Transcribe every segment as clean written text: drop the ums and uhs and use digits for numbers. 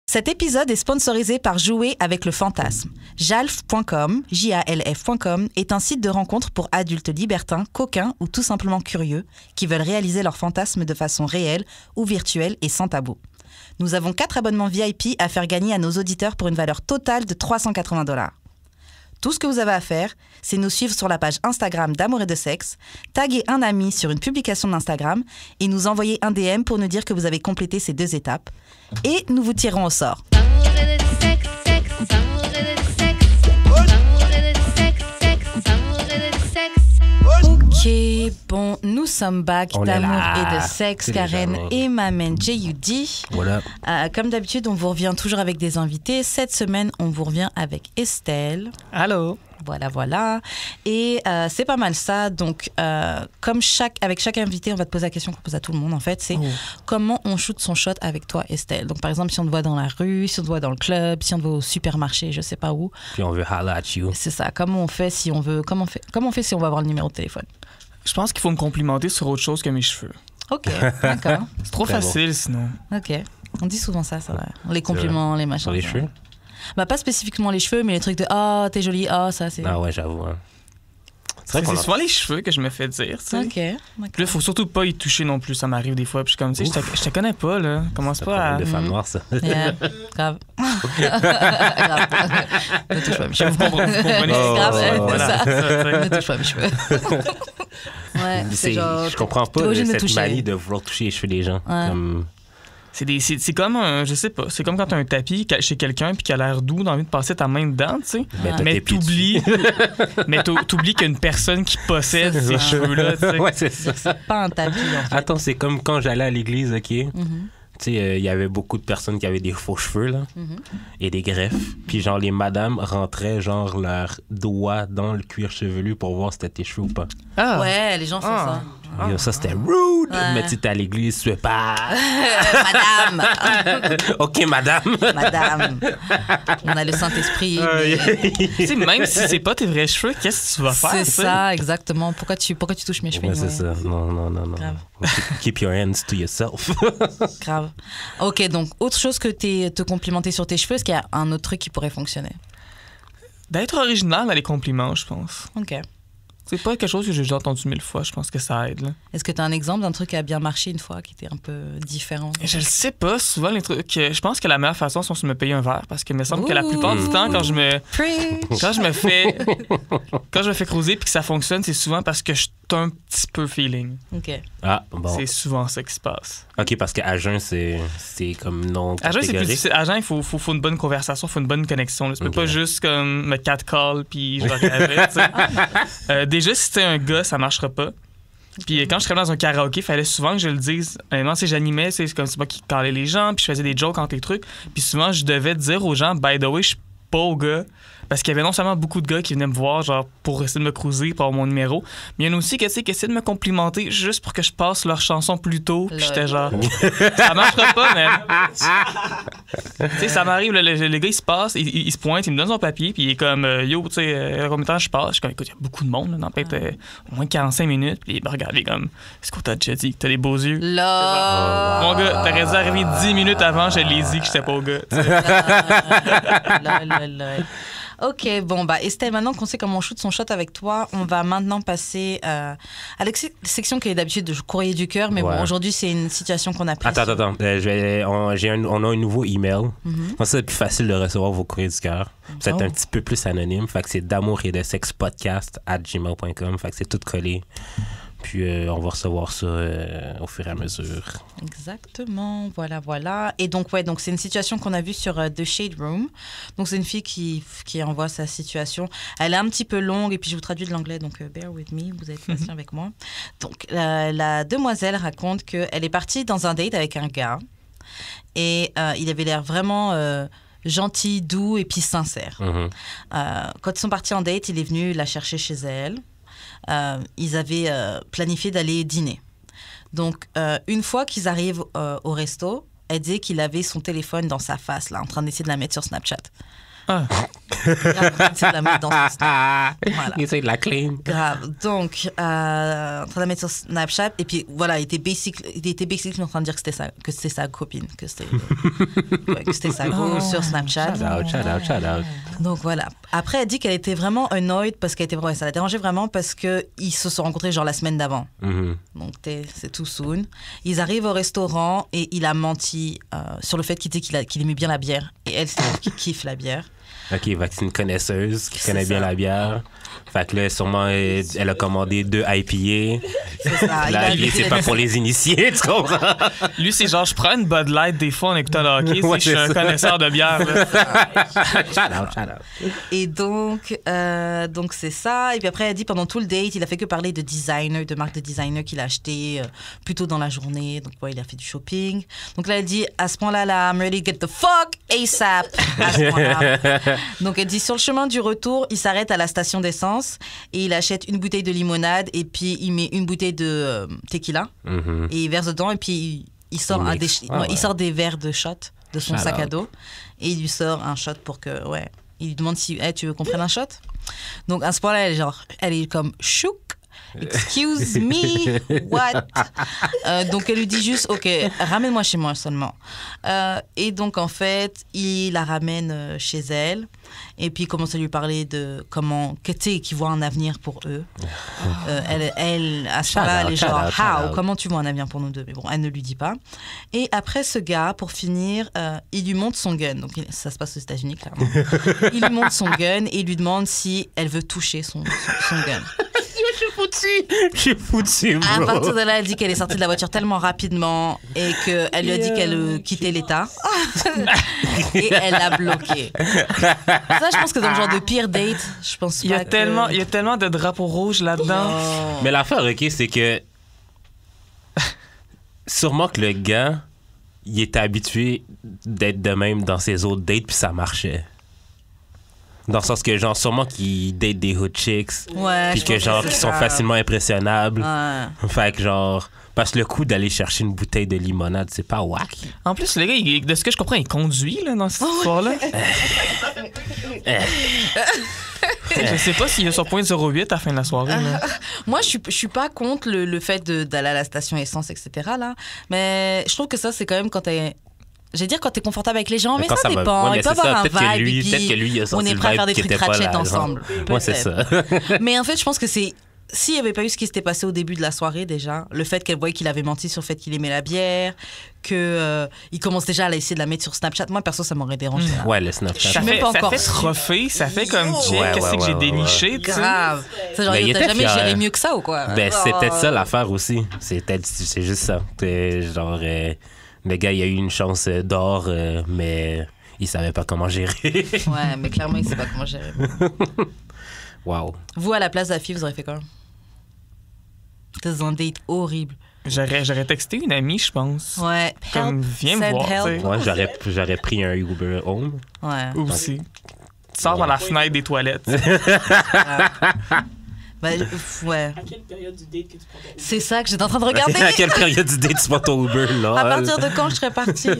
Cet épisode est sponsorisé par Jouer avec le fantasme. Jalf.com, Jalf.com, est un site de rencontre pour adultes libertins, coquins ou tout simplement curieux qui veulent réaliser leurs fantasmes de façon réelle ou virtuelle et sans tabou. Nous avons 4 abonnements VIP à faire gagner à nos auditeurs pour une valeur totale de $380. Tout ce que vous avez à faire, c'est nous suivre sur la page Instagram d'Amour et de Sexe, taguer un ami sur une publication d'Instagram et nous envoyer un DM pour nous dire que vous avez complété ces 2 étapes. Et nous vous tirerons au sort. Ok, bon, nous sommes back d'Amour et de Sexe, Karen et ma main J.U.D. Voilà. Comme d'habitude, on vous revient toujours avec des invités. Cette semaine, on vous revient avec Estelle. Allô. Voilà. Et c'est pas mal ça. Donc, comme avec chaque invité, on va te poser la question qu'on pose à tout le monde, en fait. C'est comment on shoot son shot avec toi, Estelle. Donc, par exemple, si on te voit dans la rue, si on te voit dans le club, si on te voit au supermarché, je sais pas où. Puis on veut holla at you. C'est ça. Comment on fait si on veut... Comment on fait si on veut avoir le numéro de téléphone? Je pense qu'il faut me complimenter sur autre chose que mes cheveux. OK, d'accord. C'est trop facile, sinon. OK. On dit souvent ça va. Les compliments, les machins. Sur les cheveux? Bah, pas spécifiquement les cheveux, mais les trucs de « Ah, t'es jolie, ah, ça, c'est... » Ah ouais, j'avoue. Hein. C'est souvent les cheveux que je me fais dire, tu sais. OK, d'accord. Puis là, faut surtout pas y toucher non plus, ça m'arrive des fois. Puis je suis comme, tu sais, je te connais pas, là. Commence pas à... de femme noire, ça. Yeah, grave. Grave. Ne touche pas à mes cheveux. Vous comprenez? Grave, voilà. ça. Ne touche pas à mes cheveux. Ouais, c'est genre... Je comprends t'es pas obligé de me cette toucher. manie de vouloir toucher les cheveux des gens. Ouais. Comme... C'est comme un, je sais pas, c'est comme quand t'as un tapis chez quelqu'un puis qui a l'air doux, t'as envie de passer ta main dedans, tu sais. Mais t'oublies qu'il y a une personne qui possède ces cheveux-là, tu sais. Ouais, c'est ça. C'est pas un tapis, en fait. Attends, c'est comme quand j'allais à l'église, OK? Tu sais, il y avait beaucoup de personnes qui avaient des faux cheveux, là, et des greffes. Puis genre, les madames rentraient, genre, leurs doigts dans le cuir chevelu pour voir si c'était tes cheveux ou pas. Ah. Ouais, les gens font ça. Et ça, c'était rude! Ouais. Mais tu sais, t'es à l'église, tu fais pas... Madame! OK, madame! Madame! On a le Saint-Esprit. Mais... Tu sais, même si c'est pas tes vrais cheveux, qu'est-ce que tu vas faire? C'est t'sais? ça, exactement. Pourquoi tu touches mes cheveux? Ouais, c'est ça. Non. Grave. Keep your hands to yourself. Grave. OK, donc, autre chose que te complimenter sur tes cheveux, est-ce qu'il y a un autre truc qui pourrait fonctionner? D'être original dans les compliments, je pense. OK. C'est pas quelque chose que j'ai déjà entendu 1000 fois, je pense que ça aide, là. Est-ce que tu as un exemple d'un truc qui a bien marché une fois, qui était un peu différent? Je le sais pas, souvent les trucs. Je pense que la meilleure façon, c'est de me payer un verre, parce qu'il me semble que la plupart du temps, quand je me fais cruiser puis que ça fonctionne, c'est souvent parce que je suis un petit peu feeling. OK. Ah, bon. C'est souvent ça qui se passe. OK, parce qu'à jeun, c'est comme non À jeun, c'est plus catégorique. difficile. À jeun, il faut une bonne conversation, il faut une bonne connexion. Là. Tu peux pas juste comme me catcall puis je vais regarder, tu sais. Déjà, si t'es un gars, ça marchera pas. Puis quand je travaillais dans un karaoké, il fallait souvent que je le dise. Honnêtement, j'animais, c'est comme c'est moi qui calais les gens, puis je faisais des jokes entre les trucs. Puis souvent, je devais dire aux gens, by the way, je suis pas au gars. Parce qu'il y avait non seulement beaucoup de gars qui venaient me voir, genre, pour essayer de me cruiser, pour avoir mon numéro, mais il y en a aussi qui essayaient de me complimenter juste pour que je passe leur chanson plus tôt. Puis j'étais genre, ça marchera pas, man. Tu sais, ça m'arrive, le gars, il se passe, il se pointe, il me donne son papier, puis il est comme, yo, tu sais, combien de temps je passe? Je suis comme, écoute, il y a beaucoup de monde, là, dans peut-être au moins 45 minutes, puis il me regarde, il est comme, est-ce qu'on t'a déjà dit que t'as des beaux yeux? Là. Mon gars, t'aurais dû arriver 10 minutes avant, je l'ai dit que j'étais pas au gars. Là. OK, bon, bah, Estelle, maintenant qu'on sait comment on shoot son shot avec toi, on va maintenant passer à la section qui est d'habitude de courrier du cœur, mais bon, aujourd'hui, c'est une situation qu'on a prise. Attends. On a un nouveau email. Moi, c'est plus facile de recevoir vos courriers du cœur. C'est un petit peu plus anonyme. Fait que c'est d'amour et de sexe podcast@gmail.com. Fait que c'est tout collé. Puis on va recevoir ça au fur et à mesure. Exactement, voilà. Et donc, ouais, donc c'est une situation qu'on a vue sur The Shade Room. Donc, c'est une fille qui envoie sa situation. Elle est un petit peu longue, et puis je vous traduis de l'anglais, donc bear with me, vous êtes patient avec moi. Donc, la demoiselle raconte qu'elle est partie dans un date avec un gars, et il avait l'air vraiment... gentil, doux et puis sincère. Quand ils sont partis en date, il est venu la chercher chez elle. Ils avaient planifié d'aller dîner. Donc, une fois qu'ils arrivent au resto, elle dit qu'il avait son téléphone dans sa face, là, en train d'essayer de la mettre sur Snapchat. C'est de la mettre dans son Snap. Voilà. Il essaie de la claim. Grave. Donc, en train de la mettre sur Snapchat. Et puis, voilà, il était basically en train de dire que c'était sa copine. Que c'était sa go sur Snapchat. Shout out. Donc, voilà. Après, elle dit qu'elle était vraiment annoyed parce qu'elle était ça la dérangeait vraiment parce qu'ils se sont rencontrés genre la semaine d'avant. Donc, c'est tout soon. Ils arrivent au restaurant et il a menti sur le fait qu'il aimait bien la bière. Et elle, c'est elle qui kiffe la bière. OK, c'est une connaisseuse qui connaît bien la bière. Fait que là, sûrement, elle a commandé 2 IPA. C'est ça. Là, c'est pas pour les initiés, tu comprends? Lui, c'est genre, je prends une Bud Light des fois en écoutant le hockey. Ouais, je suis un connaisseur de bière. Shout out. Et donc c'est ça. Et puis après, elle dit pendant tout le date, il a fait que parler de marques de designer qu'il a acheté plus tôt dans la journée. Donc, il a fait du shopping. Donc là, elle dit, à ce point-là, I'm ready to get the fuck ASAP. À ce point-là. Donc, elle dit, sur le chemin du retour, il s'arrête à la station d'essence et il achète une bouteille de limonade et puis il met une bouteille de tequila et il verse dedans et puis il sort il sort des verres de shot de son sac à dos et il lui sort un shot pour que il lui demande si tu veux qu'on prenne un shot. Donc à ce point-là elle est comme chouk. Excuse me, what? Donc elle lui dit juste, ok, ramène-moi chez moi seulement. Et donc en fait, il la ramène chez elle. Et puis il commence à lui parler de qu'il voit un avenir pour eux. Elle à ce moment-là, elle est genre, comment tu vois un avenir pour nous deux? Mais bon, elle ne lui dit pas. Et après ce gars, pour finir, il lui montre son gun. Donc ça se passe aux États-Unis, clairement. Il lui montre son gun et il lui demande si elle veut toucher son gun. Je suis foutu, bro. À partir de là, elle dit qu'elle est sortie de la voiture tellement rapidement et qu'elle lui a dit qu'elle quittait l'État. Et elle l'a bloqué. Ça, je pense que dans le genre de pire date, je pense pas il y a tellement de drapeaux rouges là-dedans. Oh. Mais l'affaire, OK, c'est que sûrement que le gars, il était habitué d'être de même dans ses autres dates puis ça marchait. Dans le sens que, genre, sûrement qu'ils datent des hood chicks. Ouais, puis que, genre, qu'ils sont facilement impressionnables. Ouais. Fait que, genre, parce que le coup d'aller chercher une bouteille de limonade, c'est pas whack. En plus, le gars, de ce que je comprends, il conduit là, dans cette histoire-là. Je sais pas s'il est sur 0.08 à la fin de la soirée. Moi, je suis pas contre le fait d'aller à la station essence, etc. Là. Mais je trouve que ça, c'est quand même quand t'es... J'allais dire quand t'es confortable avec les gens, mais ça dépend. Il peut avoir un vibe et puis on est prêt à faire des trucs ratchet ensemble. Moi, c'est ça. Mais en fait, je pense que c'est... S'il n'y avait pas eu ce qui s'était passé au début de la soirée déjà, le fait qu'elle voyait qu'il avait menti sur le fait qu'il aimait la bière, qu'il commence déjà à essayer de la mettre sur Snapchat, moi perso ça m'aurait dérangé. Ouais, le Snapchat. Ça fait trophée, ça fait comme qu'est-ce que j'ai déniché. Grave. C'est genre, t'as jamais géré mieux que ça ou quoi? Ben, c'est peut-être ça l'affaire aussi. C'est juste ça. Genre, le gars, il a eu une chance d'or, mais il savait pas comment gérer. Ouais, mais clairement, il sait pas comment gérer. Wow. Vous, à la place de la fille, vous auriez fait quoi? C'était un date horrible. J'aurais texté une amie, je pense. Ouais. Comme, viens me voir. Ouais, j'aurais pris un Uber home. Ouais. Aussi. Tu sors dans la fenêtre des toilettes. Ouais. À quelle période du date que tu prends ton Uber? C'est ça que j'étais en train de regarder. À quelle période du date tu prends ton Uber, là? À partir de quand je serais partie?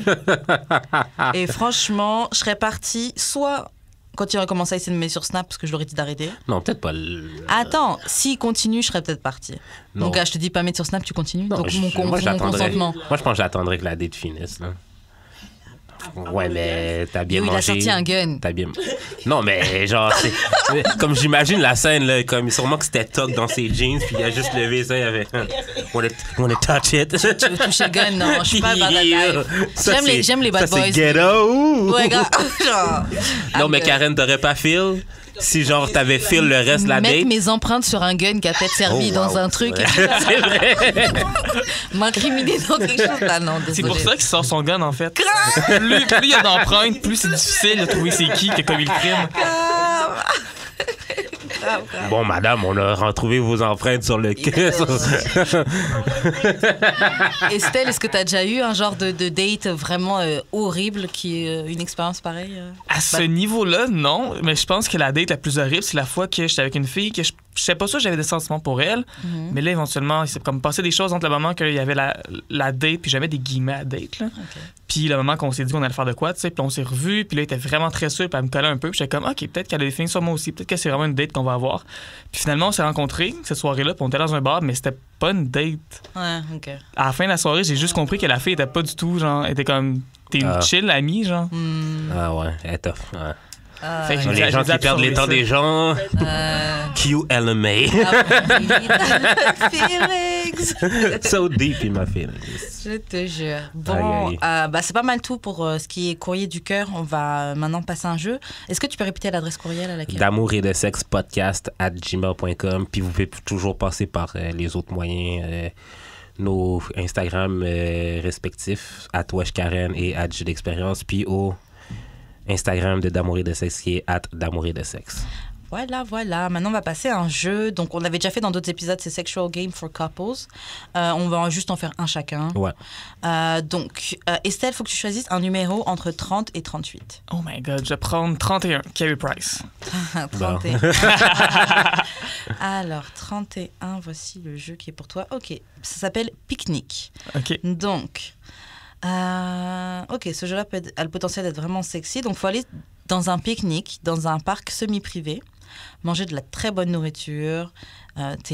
Et franchement, je serais partie soit quand il aurait commencé à essayer de me mettre sur Snap parce que je leur ai dit d'arrêter. Non, peut-être pas. Attends, s'il continue, je serais peut-être partie. Non. Donc, je te dis pas mettre sur Snap, tu continues. Non, donc, mon consentement. Moi, je pense que j'attendrais que la date finisse, là. Ouais, mais t'as bien mangé. Il a sorti un gun. T'as bien... Non, mais genre, comme j'imagine la scène, là, comme sûrement que c'était Tuck dans ses jeans, puis il a juste levé ça, il avait... Wanna touch it? Tu veux toucher le gun? Non, je suis pas bad life. J'aime les bad boys. C'est ghetto! Ouais, gars. Genre... Non, mais Karen, t'aurais pas feel? Si, genre, t'avais feel le reste de la date? Mettre mes empreintes sur un gun qui a peut-être servi dans un truc. C'est vrai. M'incriminer dans quelque chose. Ah non, désolé. C'est pour ça qu'il sort son gun, en fait. Plus il y a d'empreintes, plus c'est difficile de trouver c'est qui a commis le crime. Bon, madame, on a retrouvé vos empreintes sur le Estelle, est-ce que tu as déjà eu un genre de date vraiment horrible qui est une expérience pareille? À ce niveau-là, non. Mais je pense que la date la plus horrible, c'est la fois que j'étais avec une fille que je sais pas sûr que j'avais des sentiments pour elle. Mais là, éventuellement, il s'est comme passé des choses entre le moment qu'il y avait la date, puis j'avais des guillemets à date. Là. Puis le moment qu'on s'est dit qu'on allait faire de quoi, tu sais, puis on s'est revus, puis là, il était vraiment très sûr, puis elle me collait un peu, puis j'étais comme, OK, peut-être qu'elle a des feelings sur moi aussi, peut-être que c'est vraiment une date qu'on va avoir. Puis finalement, on s'est rencontrés cette soirée-là, puis on était dans un bar, mais c'était pas une date. Ouais, OK. À la fin de la soirée, j'ai juste compris que la fille était pas du tout, genre, elle était comme, t'es une chill amie, genre. Ah ouais, elle est tough. Ouais. Ah, Fait que Les gens qui perdent les temps des gens. QLMA. Feelings. So deep in my feelings. Je te jure. Bon, Aïe, aïe. bah, c'est pas mal tout pour ce qui est courrier du cœur. On va maintenant passer à un jeu. Est-ce que tu peux répéter l'adresse courriel à laquelle? D'amour et de sexe podcast @gmail.com. Puis vous pouvez toujours passer par les autres moyens. Nos Instagram respectifs, @weshkaren et @judexpérience. Puis au Instagram de D'amour et de sexe qui est @d'amour et de sexe. Voilà. Maintenant, on va passer à un jeu. Donc, on l'avait déjà fait dans d'autres épisodes, c'est Sexual Game for Couples. On va juste en faire un chacun. Ouais. Donc, Estelle, il faut que tu choisisses un numéro entre 30 et 38. Oh my God, je vais prendre 31, Carey Price. 31. Alors, 31, voici le jeu qui est pour toi. OK, ça s'appelle Pique-nique. OK. Donc, OK, ce jeu-là a le potentiel d'être vraiment sexy. Donc, il faut aller dans un pique-nique, dans un parc semi-privé, manger de la très bonne nourriture,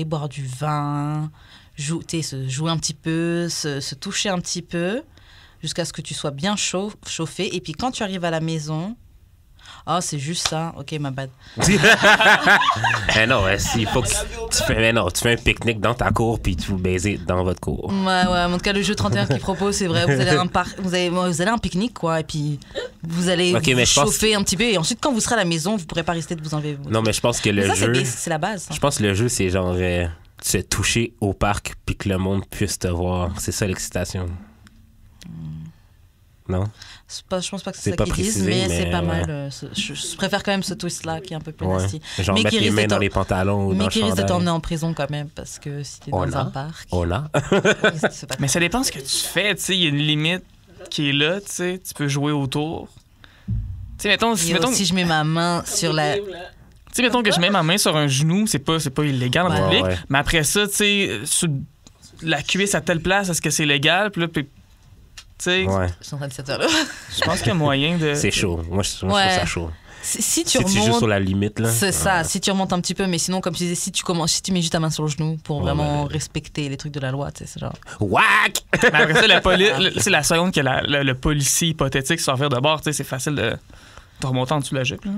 boire du vin, se jouer un petit peu, se toucher un petit peu, jusqu'à ce que tu sois bien chauffé. Et puis, quand tu arrives à la maison... Oh, c'est juste ça. OK, ma bad. Mais non, il faut que tu fais un pique-nique dans ta cour puis tu vous baiser dans votre cour. Ouais. En tout cas, le jeu 31 qu'il propose, c'est vrai. Vous allez à un pique-nique, quoi. Et puis, vous allez vous chauffer un petit peu. Et ensuite, quand vous serez à la maison, vous pourrez pas rester de vous enlever. Non, mais je pense que le jeu... c'est la base. Hein. Je pense que le jeu, c'est genre se toucher au parc puis que le monde puisse te voir. C'est ça l'excitation. Non? Je pense pas que c'est ça qu'ils disent, mais c'est pas mal. Je préfère quand même ce twist-là qui est un peu plus nasty. Genre mais mettre les mains dans les pantalons ou dans le chandail. Mais qui risque de t'emmener en prison quand même, parce que si t'es dans un parc... Mais ça dépend de ce que tu fais, tu sais, il y a une limite qui est là, tu sais, tu peux jouer autour. Tu sais, mettons si je mets ma main sur la... Tu sais, mettons que je mets ma main sur un genou, c'est pas illégal en public, mais après ça, tu sais, sur la cuisse à telle place, est-ce que c'est légal? Puis là, ouais. Je suis en train de cette heure-là. Je pense qu'il y a moyen de... C'est chaud. Moi, je trouve ça chaud. Si tu remontes... juste sur la limite, là. C'est ça, si tu remontes un petit peu, mais sinon, comme tu disais, si tu mets juste ta main sur le genou pour vraiment respecter les trucs de la loi, tu sais, c'est genre... Whack! Mais après ça, c'est la seconde que le policier hypothétique s'en fait de bord, tu sais, c'est facile de remonter en dessous de la jupe, là.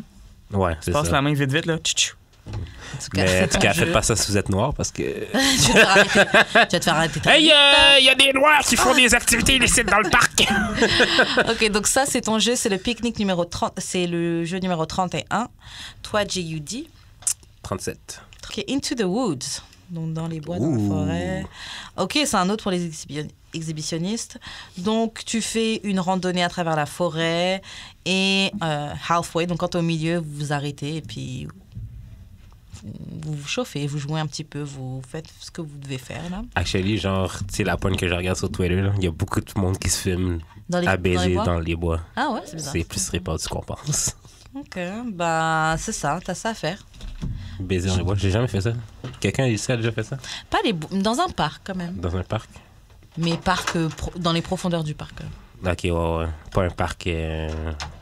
Ouais, c'est ça. Passe la main vite, là. Tchou. Mais en tout cas, faites pas ça si vous êtes noir parce que. Tu vas te faire arrêter. Hey, il y a des noirs qui font des activités illicites dans le parc. OK, donc ça, c'est ton jeu. C'est le pique-nique numéro 30. C'est le jeu numéro 31. Toi, JUD. 37. OK, Into the Woods. Donc, dans les bois, dans la forêt. OK, c'est un autre pour les exhibitionnistes. Donc, tu fais une randonnée à travers la forêt et halfway, donc quand tu es au milieu, vous vous arrêtez et puis vous vous chauffez, vous jouez un petit peu, vous faites ce que vous devez faire, là. Actually, genre, tu sais, la pointe que je regarde sur Twitter, il y a beaucoup de monde qui se filme à baiser dans les bois. Ah ouais, c'est bizarre. C'est plus répandu qu'on pense. OK, bah c'est ça, t'as ça à faire. Baiser dans les bois, j'ai jamais fait ça. Quelqu'un ici a déjà fait ça? Pas dans un parc, quand même. Dans un parc? Mais parc, dans les profondeurs du parc. OK, ouais. Pas un parc...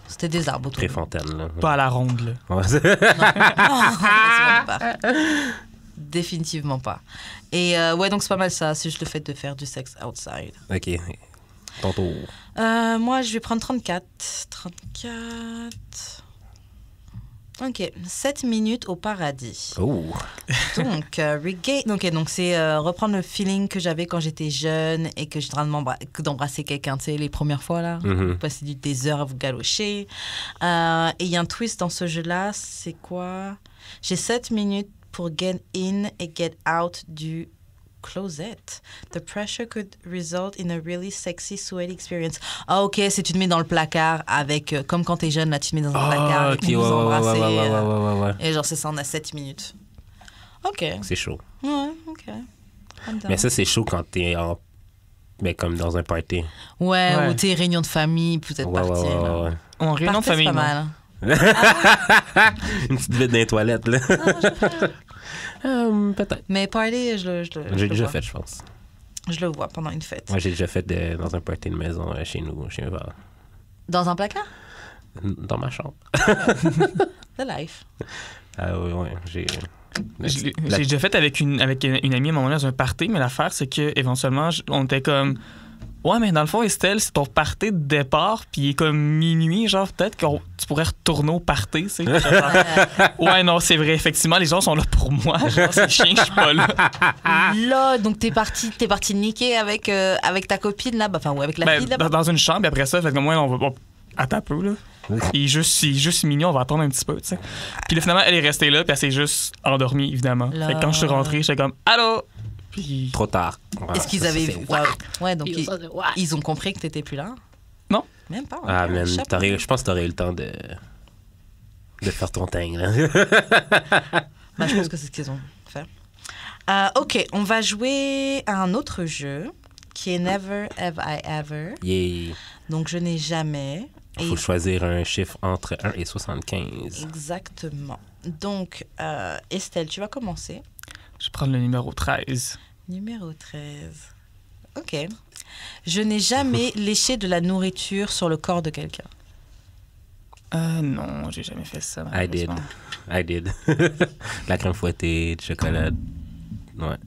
C'était des arbres autour. Préfontaine, là. Pas à la ronde, là. Ouais. Non, définitivement pas. Et ouais, donc c'est pas mal ça. C'est juste le fait de faire du sexe outside. OK. Ton tour. Moi, je vais prendre 34. 34... OK. 7 minutes au paradis. Oh. Donc, donc c'est reprendre le feeling que j'avais quand j'étais jeune et que j'étais en train d'embrasser quelqu'un, tu sais, les premières fois, là. Vous passez des heures à vous galocher. Et il y a un twist dans ce jeu-là, c'est quoi? J'ai 7 minutes pour get in et get out du closet. The pressure could result in a really sexy, sweaty experience. Ah, OK, c'est tu te mets dans le placard avec... comme quand t'es jeune, là, tu te mets dans un placard et tu vous embrasses. Et genre, c'est ça, on a 7 minutes. OK. C'est chaud. Ouais, OK. Mais ça, c'est chaud quand t'es mais comme dans un party. Ouais. Ou t'es réunion de famille, vous êtes partis. Ouais. En réunion de famille, c'est pas mal. Une petite vide dans les toilettes, là. Peut-être. Mais party, J'ai déjà fait, je pense. Je le vois pendant une fête. Moi, j'ai déjà fait dans un party de maison chez nous, chez mes parents. Dans un placard? Dans ma chambre. The life. Ah oui, oui. J'ai déjà fait avec une amie à un moment donné dans un party, mais l'affaire, c'est qu'éventuellement, on était comme... Ouais, mais dans le fond, Estelle, c'est ton party de départ, puis il est comme minuit, genre, peut-être que tu pourrais retourner au party, tu sais. Ouais, non, c'est vrai, effectivement, les gens sont là pour moi, genre, c'est chiant, je suis pas là. Là, donc t'es parti niquer avec ta copine, là, enfin, ou avec la fille, là. Dans une chambre, et après ça, fait comme, ouais, on va... Attends un peu, là. Il est juste mignon, on va attendre un petit peu, tu sais. Puis là, finalement, elle est restée là, puis elle s'est juste endormie, évidemment. Là. Fait que quand je suis rentré, j'étais comme, allô? Puis... Trop tard. Voilà, Est-ce qu'ils avaient vu? Ouais, donc ils ont compris que t'étais plus là? Non. Même pas. Ah, man, je pense que t'aurais eu le temps de faire ton ting, là. Bah, je pense que c'est ce qu'ils ont fait. OK, on va jouer à un autre jeu qui est Never Have I Ever. Yeah. Donc, je n'ai jamais. Il faut choisir un chiffre entre 1 et 75. Exactement. Donc, Estelle, tu vas commencer. Je vais prendre le numéro 13. Numéro 13. OK. Je n'ai jamais léché de la nourriture sur le corps de quelqu'un. Non, j'ai jamais fait ça. I did. La crème fouettée, du chocolat. Ouais.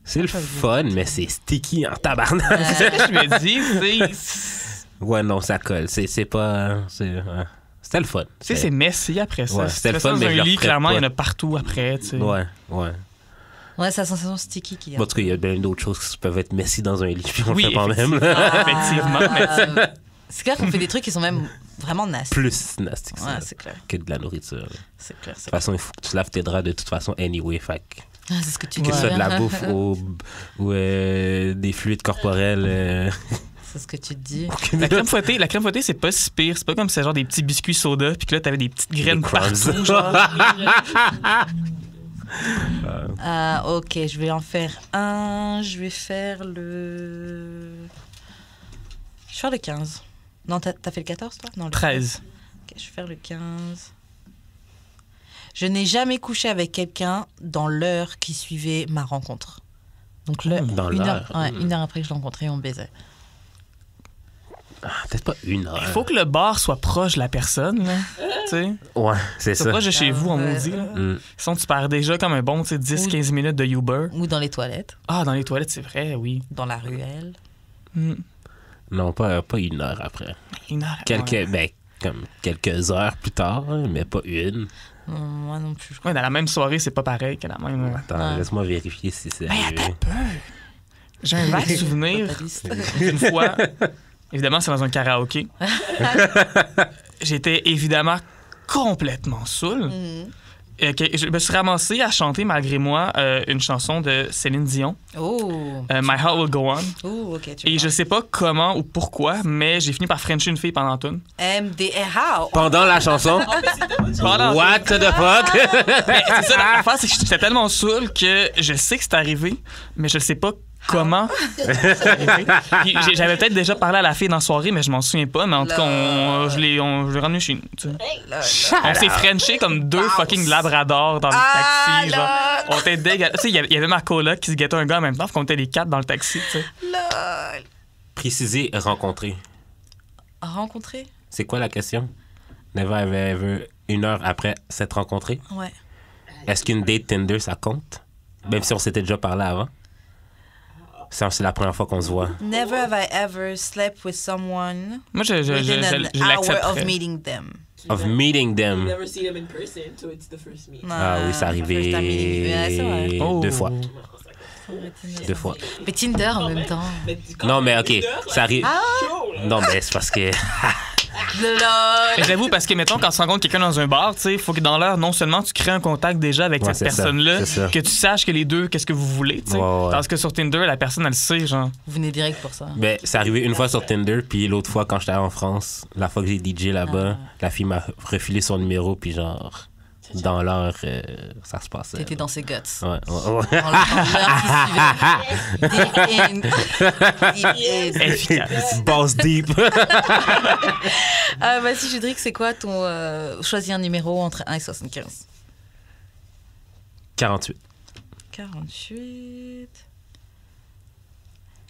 C'est le fun, mais c'est sticky en tabarnak. C'est ce que je me dis, c'est... Ouais, non, ça colle. C'est pas... C'était le fun. Tu sais, c'est messy après ça. Ouais, c'était le fun, dans mais un je le lit, referais clairement, pas. il y en a partout après, tu sais. Ouais. Ouais, c'est la sensation sticky qui En tout cas, il y a bien d'autres choses qui peuvent être messy dans un lit, puis on le fait pas même. Effectivement, mais c'est clair qu'on fait des trucs qui sont même vraiment nasty. Plus nasty que ça, Ouais, c'est clair. que de la nourriture. C'est clair. De toute façon, il faut que tu laves tes draps de toute façon anyway, fait que... C'est ce que tu Que dis. ce soit de la bouffe ou des fluides corporels. C'est ce que tu te dis. la crème fouettée, c'est pas si pire. C'est pas comme si c'était genre des petits biscuits soda, puis que là, t'avais des petites graines partout. Genre. OK, je vais en faire un. Je vais faire le... Je vais faire le 15. Non, t'as fait le 14, toi? Non, le 13. OK, je vais faire le 15. Je n'ai jamais couché avec quelqu'un dans l'heure qui suivait ma rencontre. Donc, Dans une l'heure? Une heure après que je l'ai rencontré, on baisait. Peut-être pas une heure. Il faut que le bar soit proche de la personne, là. Tu sais? Ouais, c'est ça. C'est proche de chez vous, on maudit, là. Sinon, tu perds déjà comme un bon 10-15 minutes de Uber. Ou dans les toilettes. Ah, dans les toilettes, c'est vrai, oui. Dans la ruelle. Non, pas une heure après. Une heure. Comme quelques heures plus tard, mais pas une. Moi non plus. Ouais, dans la même soirée, c'est pas pareil que la même. Attends, laisse-moi vérifier si c'est Mais arrivé. attends peu. J'ai un vague souvenir d'une fois. Évidemment, c'est dans un karaoké. J'étais évidemment complètement saoul. Je me suis ramassé à chanter malgré moi une chanson de Céline Dion. Oh. My Heart Will Go On. Oh, OK. Et je sais pas comment ou pourquoi, mais j'ai fini par frencher une fille pendant tout. MDR. Pendant la chanson? What the fuck? C'est ça, l'affaire, c'est que j'étais tellement saoul que je sais que c'est arrivé, mais je sais pas comment c'est arrivé. Puis j'avais peut-être déjà parlé à la fille dans la soirée, mais je m'en souviens pas. Mais en tout cas, je l'ai ramené chez nous. Tu sais. On s'est frenché comme deux fucking labradors dans le taxi. Genre. On était dégueulasses. Tu sais, il y avait ma coloc qui se guettait un gars en même temps, qu'on était les quatre dans le taxi. Tu sais. Préciser, rencontrer. Rencontrer? C'est quoi la question? Never have I ever, une heure après s'être rencontré? Ouais. Est-ce qu'une date Tinder, ça compte? Même si on s'était déjà parlé avant? C'est la première fois qu'on se voit. Never have I ever slept with someone Moi, je within an hour l'accepterais. of meeting them. Of meeting them. You've never seen them in person, so it's the first meet. Ah oui, c'est arrivé First time meeting. Ouais, c'est vrai. 2 fois. 2 fois. Mais Tinder en même temps. Non, mais OK, ça arrive... Non, mais c'est parce que... Mais j'avoue, parce que, mettons, quand tu rencontres quelqu'un dans un bar, tu sais, il faut que dans l'heure, non seulement tu crées un contact déjà avec cette personne-là, que tu saches que les deux, qu'est-ce que vous voulez, tu sais. Parce que sur Tinder, la personne, elle sait, genre. Vous venez direct pour ça. Ben, c'est arrivé une fois sur Tinder, puis l'autre fois, quand j'étais en France, la fois que j'ai DJ là-bas, la fille m'a refilé son numéro, puis genre, dans l'heure, ça se passait. T'étais dans ses guts. Ouais. Dans l'heure qui suivait. Deep in. Efficace. Boss deep. Vas-y, Judric, c'est quoi ton... choisis un numéro entre 1 et 75. 48. 48.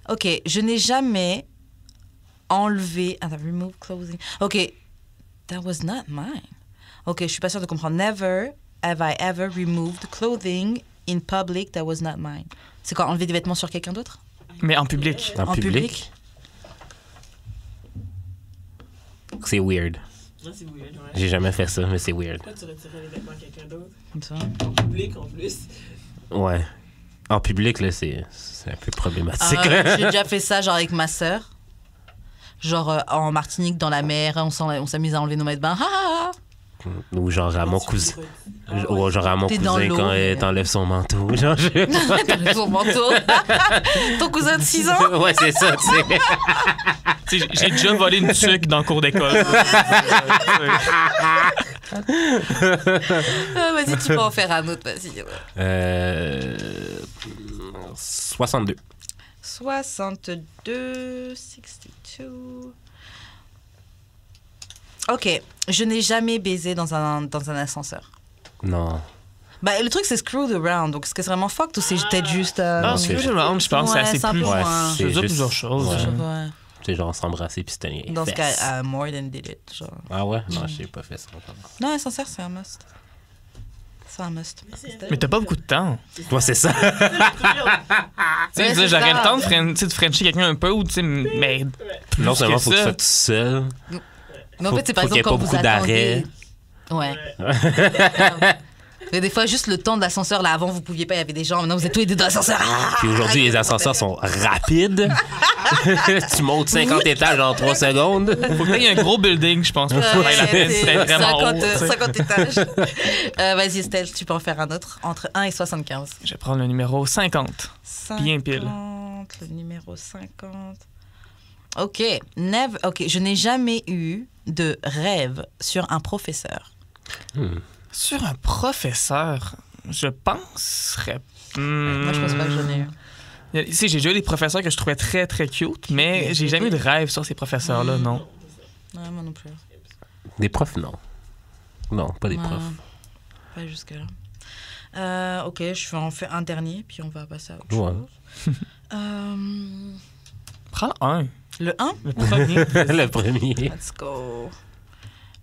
Ok, je n'ai jamais enlevé. Attends, remove clothing. Ok, that was not mine. Ok, je suis pas sûre de comprendre. Never have I ever removed clothing in public that was not mine. C'est quoi, enlever des vêtements sur quelqu'un d'autre? Mais en public. En public? C'est weird. Non, c'est weird, ouais. J'ai jamais fait ça, mais c'est weird. Pourquoi tu retirais les vêtements à quelqu'un d'autre? Comme ça. En public, en plus. Ouais. En public, là, c'est un peu problématique. J'ai déjà fait ça, genre avec ma sœur. Genre en Martinique, dans la mer, on s'amuse à enlever nos maillots de bain. Ha, ha, ha. Ou genre à mon cousin. Ou genre à mon T'es dans cousin l'eau, quand mais- t'enlèves son manteau. Genre, T'enlèves son manteau. Ton cousin de 6 ans? ouais, c'est ça, tu sais. Tu sais, j'ai déjà volé une tuque dans le cours d'école. Vas-y, tu peux en faire un autre, vas-y. 62. 62, 62. Ok, je n'ai jamais baisé dans un ascenseur. Non. Bah, le truc, c'est screwed around. Donc, est-ce que c'est vraiment fucked ou c'est peut-être juste. Non, c'est- c'est je pense que Ouais, c'est c'est assez un plus. peu Ouais, moins. C'est juste- plusieurs choses. ouais. Ouais. C'est genre s'embrasser puis se tenir les Dans ce fesses. cas, more than did it. Genre. Ah ouais? Non, j'ai pas fait ça. Non, ascenseur, c'est un must. C'est un must. Mais t'as pas beaucoup de temps. Moi, c'est ça. Tu sais, Ouais, c'est j'aurais ça. le temps de frencher quelqu'un un peu, ou tu sais, mais Non seulement que faut que tu ça. sois tout seul. Mais en Faut- fait, c'est par faut qu'il y exemple ait quand pas vous beaucoup d'arrêts. attendez. Ouais. Mais des fois, juste le temps de l'ascenseur, là, avant, vous pouviez pas, il y avait des gens. Maintenant, vous êtes tous les deux dans l'ascenseur. Ah! Puis aujourd'hui, les ascenseurs sont rapides. Tu montes 50 étages en 3 secondes. faut que t'aies un gros building, je pense, pour que ça vaille la peine. c'est C'était vraiment 50, haut. tu sais. 50 étages. Vas-y, Estelle, tu peux en faire un autre. Entre 1 et 75. Je vais prendre le numéro 50. 50, Bien pile. Le numéro 50. Ok. Ok, je n'ai jamais eu de rêve sur un professeur. Sur un professeur, je penserais. Moi, je pense pas que j'en ai eu. Tu sais, j'ai déjà eu des professeurs que je trouvais très, très cute, mais j'ai jamais eu de rêve sur ces professeurs-là, non. Non, moi non plus. Des profs, non. Non, pas des Ouais. profs. Pas jusque-là. Ok, je vais en faire un dernier, puis on va passer à autre Ouais. chose. Prends un. Le 1? Le premier. Le premier. Let's go.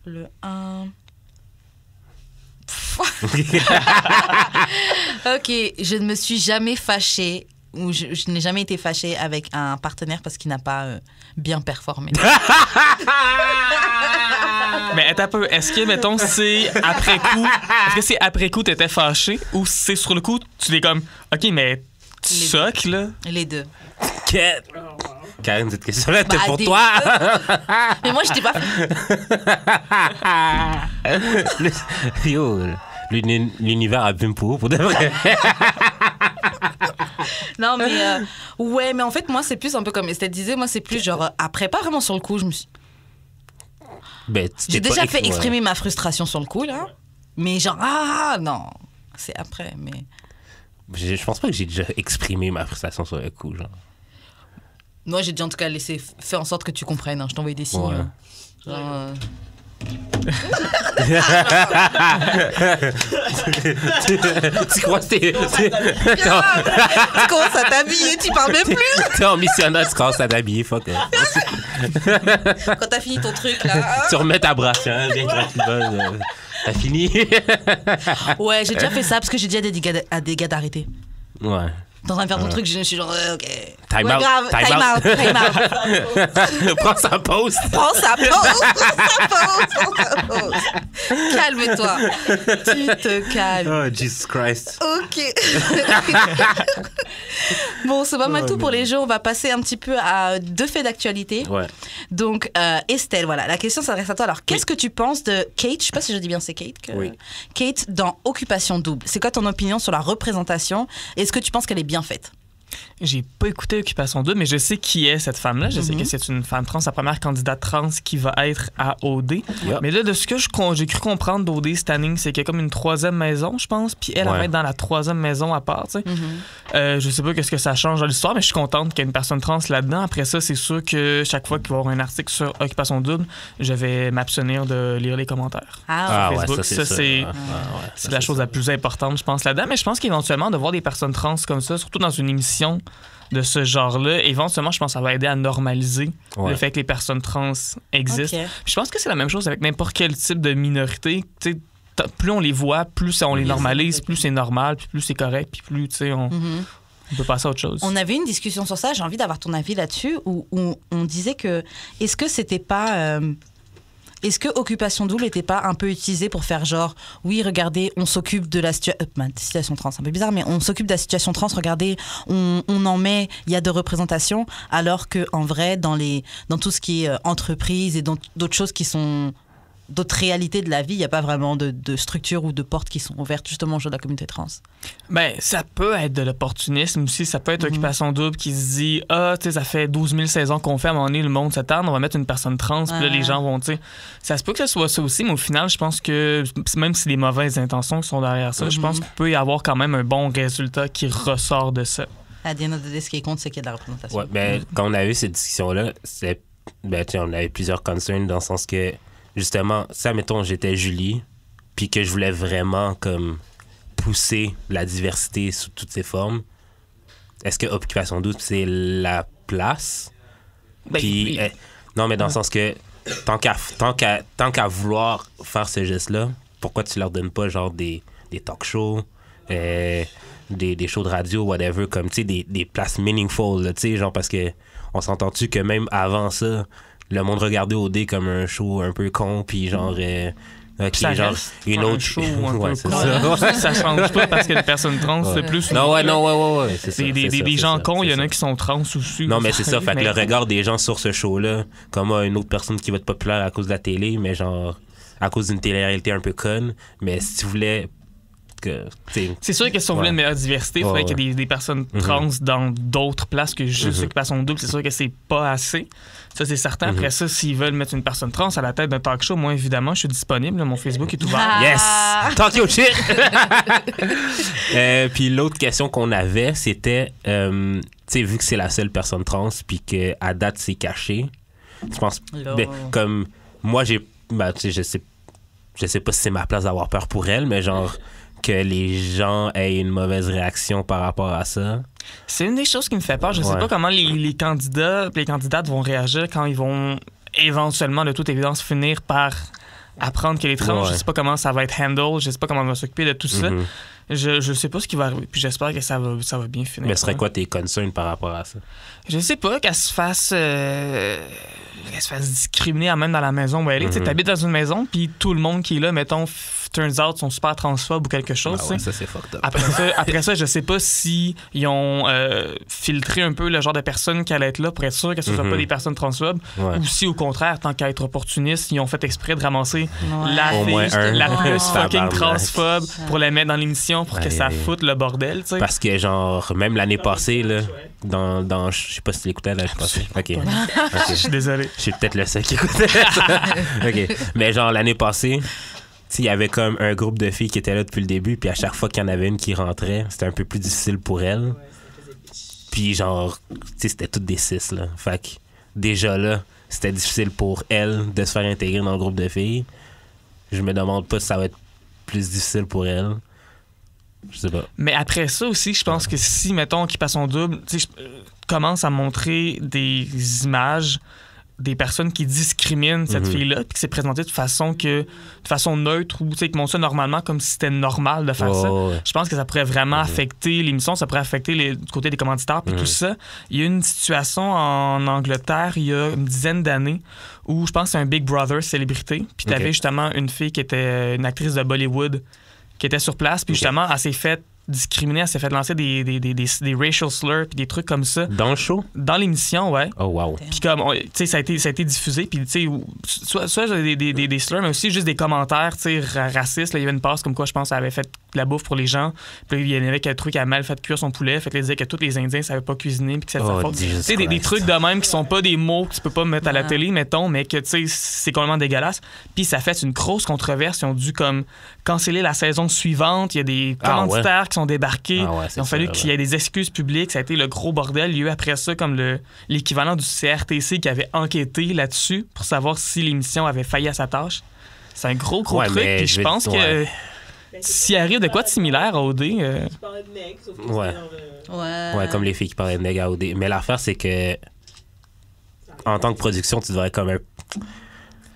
Le 1. Ok, je ne me suis jamais fâchée ou je n'ai jamais été fâchée avec un partenaire parce qu'il n'a pas bien performé. Mais attends un peu, est-ce que, mettons, c'est après coup, est-ce que c'est après coup t'étais fâché ou c'est sur le coup, tu t'es comme, OK, mais tu Les- sucks, là? Les deux. Karen, cette question-là, c'était Bah, pour des toi. Mais moi, je t'ai pas. Yo, l'univers abîme pour de vrai. Non, mais ouais, mais en fait, moi, c'est plus un peu comme Estelle disait, moi, c'est plus genre après, pas vraiment sur le coup. Ben, J'ai déjà fait exprimer ma frustration sur le coup, là. Mais genre, non, c'est après, mais. Je pense pas que j'ai déjà exprimé ma frustration sur le coup, genre. Moi, j'ai déjà en tout cas laissé faire en sorte que tu comprennes. Hein. Je t'envoie des signes. Ouais. Genre, Tu crois que t'es tu commences à t'habiller, tu parles même plus. t'es en missionnaire, tu commences à t'habiller, fuck. Quand t'as fini ton truc, là. Tu remets ta brassière, viens tranquillement. T'as fini? Ouais, j'ai déjà fait ça parce que j'ai déjà dit à des gars d'arrêter. Ouais. T'es en train de faire ton truc, je suis genre, ok. Time Ouais, out, grave, time time out. out, time out. Prends sa pause. Prends sa pause. Calme-toi. Tu te calmes. Oh, Jesus Christ. Ok. Bon, c'est pas mal tout pour les jeux. On va passer un petit peu à 2 faits d'actualité. Ouais. Donc, Estelle, voilà, la question s'adresse à toi. Alors, qu'est-ce que tu penses de Kate? Je sais pas si je dis bien, c'est Kate. Oui. Kate dans Occupation Double. C'est quoi ton opinion sur la représentation? Est-ce que tu penses qu'elle est bien faite? J'ai pas écouté Occupation Double, mais je sais qui est cette femme-là. Je sais que c'est une femme trans, la première candidate trans qui va être à OD. Yep. Mais là, de ce que j'ai cru comprendre d'OD cette année, c'est qu'il y a comme une 3e maison, je pense. Puis elle va être dans la 3e maison à part, tu sais. Je sais pas qu'est-ce que ça change dans l'histoire, mais je suis contente qu'il y ait une personne trans là-dedans. Après ça, c'est sûr que chaque fois qu'il va y avoir un article sur Occupation Double, je vais m'abstenir de lire les commentaires. Ah, sur Facebook. ça, C'est la chose la plus importante, je pense, là-dedans. Mais je pense qu'éventuellement, de voir des personnes trans comme ça, surtout dans une émission de ce genre-là, éventuellement, je pense que ça va aider à normaliser le fait que les personnes trans existent. Ok. Je pense que c'est la même chose avec n'importe quel type de minorité. Tu sais, plus on les voit, plus on les normalise, plus c'est normal, puis plus c'est correct, puis plus, tu sais, on peut passer à autre chose. On avait une discussion sur ça, j'ai envie d'avoir ton avis là-dessus, où on disait que est-ce que c'était pas... Est-ce que Occupation Double n'était pas un peu utilisé pour faire genre, oui, regardez, on s'occupe de la situation trans, c'est un peu bizarre, mais on s'occupe de la situation trans, regardez, on en met, il y a de représentation, alors qu'en vrai, dans tout ce qui est entreprise et dans d'autres choses qui sont d'autres réalités de la vie, il n'y a pas vraiment de structures ou de portes qui sont ouvertes justement aux jeux de la communauté trans. Ben, ça peut être de l'opportunisme aussi. Ça peut être Occupation Double qui se dit « Ah, tu sais, ça fait 12 000 saisons qu'on fait, à un moment donné, le monde s'attend, on va mettre une personne trans. » Puis là, les gens vont, tu sais... Ça se peut que ce soit ça aussi, mais au final, je pense que même si les mauvaises intentions qui sont derrière ça, je pense qu'il peut y avoir quand même un bon résultat qui ressort de ça. À the end of the day, ce qui compte, c'est qu'il y a de la représentation. Ouais, ben, quand on a eu cette discussion-là, on avait plusieurs concerns dans le sens que justement, ça, mettons, j'étais Julie, puis que je voulais vraiment, comme, pousser la diversité sous toutes ses formes. Est-ce que Occupation Double, c'est la place? Ben, Puis, non, mais dans le sens que, tant qu'à vouloir faire ce geste-là, pourquoi tu leur donnes pas, genre, des talk shows, des shows de radio, whatever, comme, tu sais, des places meaningful, tu sais, genre, parce que on s'entend-tu que même avant ça, le monde regardait OD comme un show un peu con, puis genre... ça genre reste une un autre show un peu c'est con. ça. Ça change pas parce que les personnes trans, c'est plus... Non, ouais, c'est ça. Des gens cons, il y en a qui sont trans aussi. Non, mais c'est ça. Fait que le regard des gens sur ce show-là, comme une autre personne qui va être populaire à cause de la télé, mais genre à cause d'une télé-réalité un peu conne, mais si tu voulais... C'est sûr que si on voulait une meilleure diversité, il faudrait qu'il y ait des personnes trans dans d'autres places que juste Occupation Double. C'est sûr que c'est pas assez. Ça, c'est certain. Après ça, s'ils veulent mettre une personne trans à la tête d'un talk show, moi, évidemment, je suis disponible. Mon Facebook est ouvert. Yes! Talk your shit! Puis l'autre question qu'on avait, c'était, tu sais, vu que c'est la seule personne trans, puis qu'à date, c'est caché, je pense, comme, moi, tu sais, je sais pas si c'est ma place d'avoir peur pour elle, mais genre... que les gens aient une mauvaise réaction par rapport à ça. C'est une des choses qui me fait peur. Je sais pas comment les candidats et les candidates vont réagir quand ils vont éventuellement, de toute évidence, finir par apprendre qu'elle est trans. Je sais pas comment ça va être handled. Je sais pas comment on va s'occuper de tout ça. Je sais pas ce qui va arriver. Puis j'espère que ça va bien finir. Mais ce serait quoi tes concerns par rapport à ça? Je sais pas, qu'elle se fasse discriminer même dans la maison où elle est. Tu t'habites dans une maison, puis tout le monde qui est là, mettons, turns out, sont super transphobes ou quelque chose. Ah ouais, ça, c'est fucked up. Après ça, je sais pas si ils ont filtré un peu le genre de personnes qui allaient être là pour être sûr que ce ne soit pas des personnes transphobes, ou si, au contraire, tant qu'à être opportuniste, ils ont fait exprès de ramasser la fille la plus fucking transphobe pour la mettre dans l'émission pour que ça foute le bordel, tu sais. Parce que, genre, même l'année passée, là, dans je sais pas si tu l'écoutais l'année passée. OK. Je suis désolé. Je suis peut-être le seul qui écoutait ça. OK. Mais genre, l'année passée, il y avait comme un groupe de filles qui étaient là depuis le début, puis à chaque fois qu'il y en avait une qui rentrait, c'était un peu plus difficile pour elles. Puis genre, c'était toutes des cis, là. Fait que déjà là, c'était difficile pour elles de se faire intégrer dans le groupe de filles. Je me demande pas si ça va être plus difficile pour elles. Je sais pas. Mais après ça aussi, je pense que si, mettons, Occupation Double, commence à montrer des images des personnes qui discriminent cette fille-là, puis que c'est présenté de façon neutre, ou qui montre ça normalement comme si c'était normal de faire ça. Je pense que ça pourrait vraiment affecter l'émission, ça pourrait affecter du côté des commanditaires, puis tout ça. Il y a eu une situation en Angleterre, il y a une dizaine d'années, où je pense que c'est un Big Brother célébrité, puis t'avais justement une fille qui était une actrice de Bollywood, qui était sur place, puis justement, elle s'est fait discriminée, elle s'est fait lancer des racial slurs puis des trucs comme ça. Dans le show? Dans l'émission, ouais. Oh, wow. Puis comme, tu sais, ça a été diffusé, puis tu sais, soit des slurs, mais aussi juste des commentaires, tu sais, racistes. Là, il y avait une passe comme quoi, je pense, elle avait fait de la bouffe pour les gens. Puis il y en avait qui a un truc à mal fait cuire son poulet. Fait que là, il disait que tous les Indiens ne savaient pas cuisiner puis que c'était sa faute. Tu sais, des trucs de même qui sont pas des mots que tu peux pas mettre à la télé, mettons, mais que, tu sais, c'est complètement dégueulasse. Puis ça fait une grosse controverse. Ils ont dû, comme, canceller la saison suivante. Il y a des commanditaires qui sont débarqués. Il a fallu qu'il y ait des excuses publiques. Ça a été le gros bordel. Il y a eu après ça, comme l'équivalent du CRTC qui avait enquêté là-dessus pour savoir si l'émission avait failli à sa tâche. C'est un gros truc. Puis je pense que s'il arrive de quoi de similaire à OD... Tu parlais de nègre, sauf que ouais, comme les filles qui parlaient de nègre à OD. Mais l'affaire, c'est que en tant que production, tu devrais comme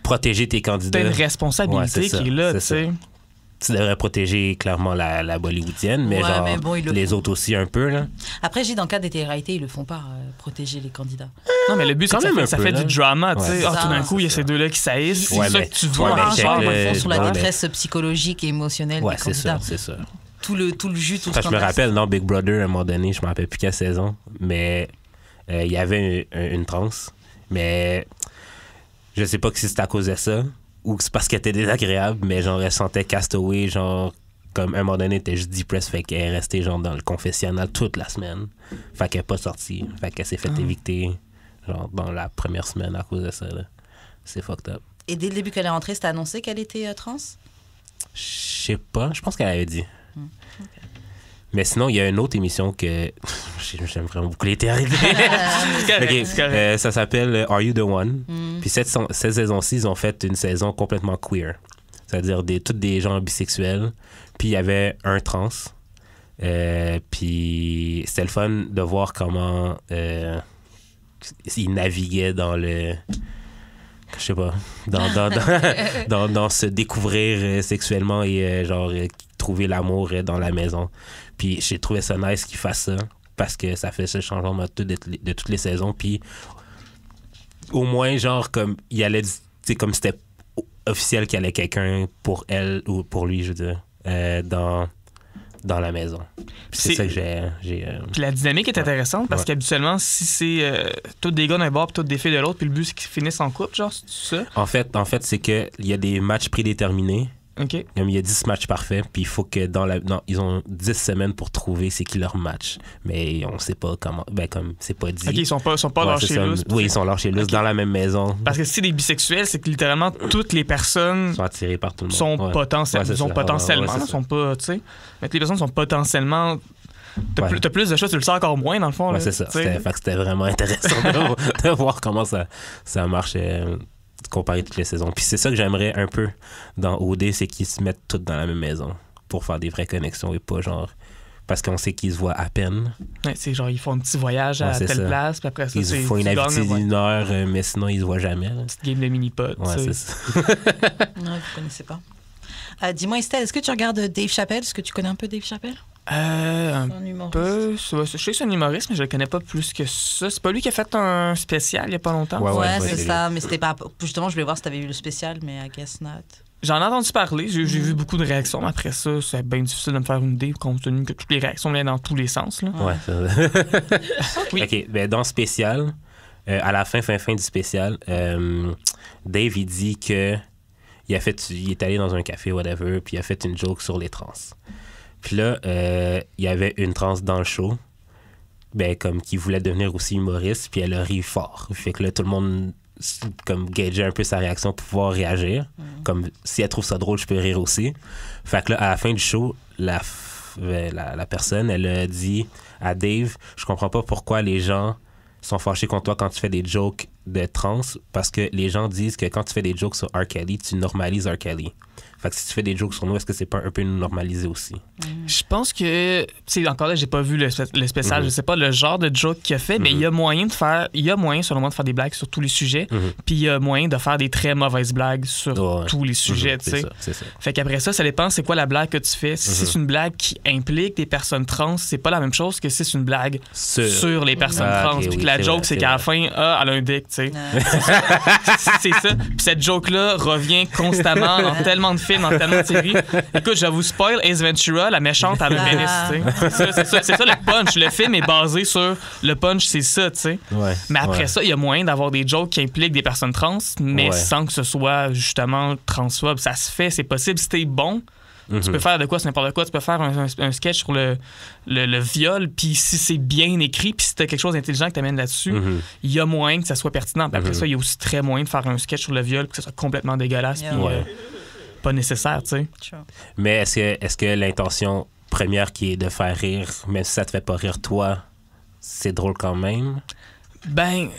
protéger tes candidats. T'as une responsabilité qui est là, tu sais. Tu devrais protéger clairement la bollywoodienne, mais genre mais bon, les autres aussi un peu. Là. Après, dans le cas des téléréalités, ils le font pas, protéger les candidats. Non, mais le but, c'est que ça fait du drama. Tu sais, tout d'un coup, il y a ces deux-là qui saillissent. C'est ça que tu vois. Sur la détresse psychologique et émotionnelle des candidats. C'est ça. Tout le jus, tout ça. Je me rappelle, dans Big Brother, à un moment donné, je me rappelle plus quelle saison, mais il y avait une trans, mais je sais pas si c'est à cause de ça. Ou c'est parce qu'elle était désagréable, mais genre, elle sentait Castaway, genre, comme à un moment donné, elle était juste depressed, fait qu'elle est restée, genre, dans le confessionnal toute la semaine. Fait qu'elle n'est pas sortie. Fait qu'elle s'est fait évicter, genre, dans la première semaine à cause de ça, là. C'est fucked up. Et dès le début qu'elle est rentrée, c'était annoncé qu'elle était trans? Je sais pas, je pense qu'elle avait dit. Okay. Mais sinon, il y a une autre émission que j'aime vraiment beaucoup les télé. Ça s'appelle Are You the One? Puis cette saison-ci, ils ont fait une saison complètement queer. C'est-à-dire toutes des gens bisexuels. Puis il y avait un trans. Puis c'était le fun de voir comment il naviguait dans le... Je sais pas. Dans se découvrir sexuellement et genre trouver l'amour dans la maison. Puis j'ai trouvé ça nice qu'ils fassent ça parce que ça fait ce changement de toutes les saisons. Puis au moins, genre, comme il allait, tu sais, comme c'était officiel qu'il y allait quelqu'un pour elle ou pour lui, je veux dire, dans la maison. C'est ça que j'ai Puis la dynamique est intéressante parce qu'habituellement, si c'est tous des gars d'un bord puis toutes des filles de l'autre, puis le but c'est qu'ils finissent en couple, genre, c'est ça? En fait c'est qu'il y a des matchs prédéterminés. Okay. Il y a 10 matchs parfaits, puis il faut que ils ont 10 semaines pour trouver c'est qui leur match. Mais on sait pas comment. Ben, comme c'est pas dit. OK, ils sont pas lâchés lousses. Oui, ils sont lâchés lousses dans la même maison. Parce que si c'est des bisexuels, c'est que littéralement toutes les personnes sont attirées par tout le monde. Sont potentiellement, sont pas, tu sais. Mais toutes les personnes sont potentiellement. T'as plus de choses, tu le sens encore moins dans le fond. Ouais, là, c'est ça. C'était vraiment intéressant de voir comment ça marche. Comparer toutes les saisons. Puis c'est ça que j'aimerais un peu dans OD, c'est qu'ils se mettent tous dans la même maison pour faire des vraies connexions et pas genre... Parce qu'on sait qu'ils se voient à peine. Ouais, c'est genre, ils font un petit voyage à telle place, puis après ça, ils font une activité d'une heure, mais sinon, ils se voient jamais. Là. Petite game de mini-pot. Ouais, c'est ça. Non, vous connaissez pas. Dis-moi, Estelle, est-ce que tu regardes Dave Chappelle? Est-ce que tu connais un peu Dave Chappelle? Un peu. Je sais que c'est un humoriste, mais je le connais pas plus que ça. C'est pas lui qui a fait un spécial il y a pas longtemps? Ouais, c'est ça. Mais c'était pas... Justement, je voulais voir si t'avais vu le spécial, mais I guess not. J'en ai entendu parler. J'ai vu beaucoup de réactions. Mais après ça, c'est bien difficile de me faire une idée compte tenu que toutes les réactions viennent dans tous les sens. Là. Ouais, c'est vrai. Oui. OK. Ben, dans le spécial, à la fin du spécial, Dave, il dit que il est allé dans un café, whatever, puis il a fait une joke sur les trans. Puis là, il y avait une trans dans le show, ben, comme qui voulait devenir aussi humoriste, puis elle a ri fort. Fait que là, tout le monde comme gageait un peu sa réaction pour pouvoir réagir. Comme si elle trouve ça drôle, je peux rire aussi. Fait que là, à la fin du show, la personne, elle a dit à Dave, je comprends pas pourquoi les gens sont fâchés contre toi quand tu fais des jokes de trans, parce que les gens disent que quand tu fais des jokes sur R. Kelly, tu normalises R. Kelly. Fait que si tu fais des jokes sur nous, est-ce que c'est pas un peu nous normaliser aussi? Je pense que, tu sais, encore là, j'ai pas vu le spécial, je sais pas le genre de joke qu'il a fait, mais il y a moyen selon moi, de faire des blagues sur tous les sujets, puis il y a moyen de faire des très mauvaises blagues sur tous les sujets, tu sais. C'est ça. Fait qu'après ça dépend c'est quoi la blague que tu fais. Si c'est une blague qui implique des personnes trans, c'est pas la même chose que si c'est une blague sur les personnes trans. Puis que la joke, c'est qu'à la fin, elle a un dick, tu sais. C'est ça. Puis cette joke-là revient constamment dans tellement de films, dans tellement de séries. Écoute, je vous spoil Ace Ventura, la méchante à le pénis, tu sais. C'est ça le punch. Le film est basé sur le punch, c'est ça, tu sais. Ouais, mais après ça, il y a moyen d'avoir des jokes qui impliquent des personnes trans, mais sans que ce soit justement transphobe. Ça se fait, c'est possible. Si t'es bon, Tu peux faire de quoi, c'est n'importe quoi. Tu peux faire un sketch sur le viol, puis si c'est bien écrit, puis si t'as quelque chose d'intelligent que t'amènes là-dessus, il y a moyen que ça soit pertinent. Puis après ça, il y a aussi très moyen de faire un sketch sur le viol, que ça soit complètement dégueulasse, puis pas nécessaire, tu sais. Mais est-ce que l'intention première qui est de faire rire, même si ça te fait pas rire toi, c'est drôle quand même? Ben...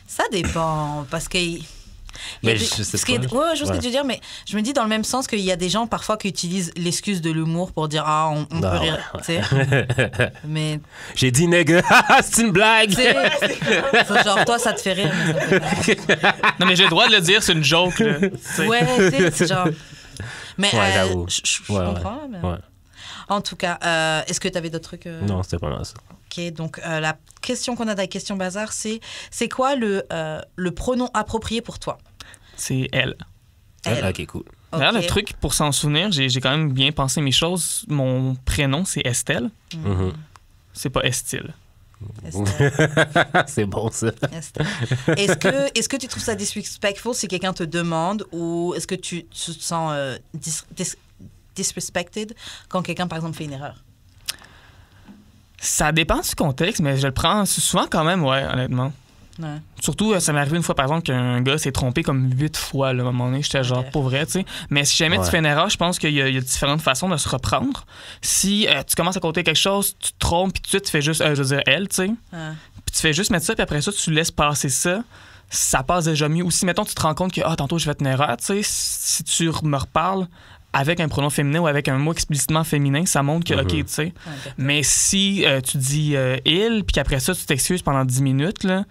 Ça dépend, parce que... Mais je sais pas. Ouais, je vois ce que tu veux dire, mais je me dis dans le même sens qu'il y a des gens parfois qui utilisent l'excuse de l'humour pour dire on peut rire, tu sais. Mais j'ai dit nègre, c'est une blague. Genre toi ça te fait rire, mais ça me fait pas rire. Non mais j'ai le droit de le dire, c'est une joke là. Ouais, tu sais, c'est genre. Mais j'avoue. Je comprends. Mais... En tout cas, est-ce que tu avais d'autres trucs Non, c'était pas mal ça. Ok, donc la question qu'on a dans la question bazar, c'est quoi le pronom approprié pour toi? C'est elle. Elle. Ok, cool. D'ailleurs, le truc, pour s'en souvenir, j'ai quand même bien pensé mes choses. Mon prénom, c'est Estelle. C'est pas Estile. C'est bon, ça. Est-ce que tu trouves ça disrespectful si quelqu'un te demande, ou est-ce que tu te sens disrespected quand quelqu'un, par exemple, fait une erreur? Ça dépend du contexte, mais je le prends souvent quand même, ouais, honnêtement. Ouais. Surtout, ça m'est arrivé une fois, par exemple, qu'un gars s'est trompé comme 8 fois, là, à un moment donné. J'étais genre, pour vrai, tu sais. Mais si jamais tu fais une erreur, je pense qu'il y a différentes façons de se reprendre. Si tu commences à compter quelque chose, tu te trompes, puis tout de suite, tu fais juste, je veux dire, elle, tu sais. Puis tu fais juste mettre ça, puis après ça, tu laisses passer ça. Ça passe déjà mieux. Ou si, mettons, tu te rends compte que, tantôt, j'ai fait une erreur, tu sais. Si tu me reparles avec un pronom féminin ou avec un mot explicitement féminin, ça montre que, OK, tu sais. Mais si tu dis il, puis qu'après ça, tu t'excuses pendant 10 minutes, là.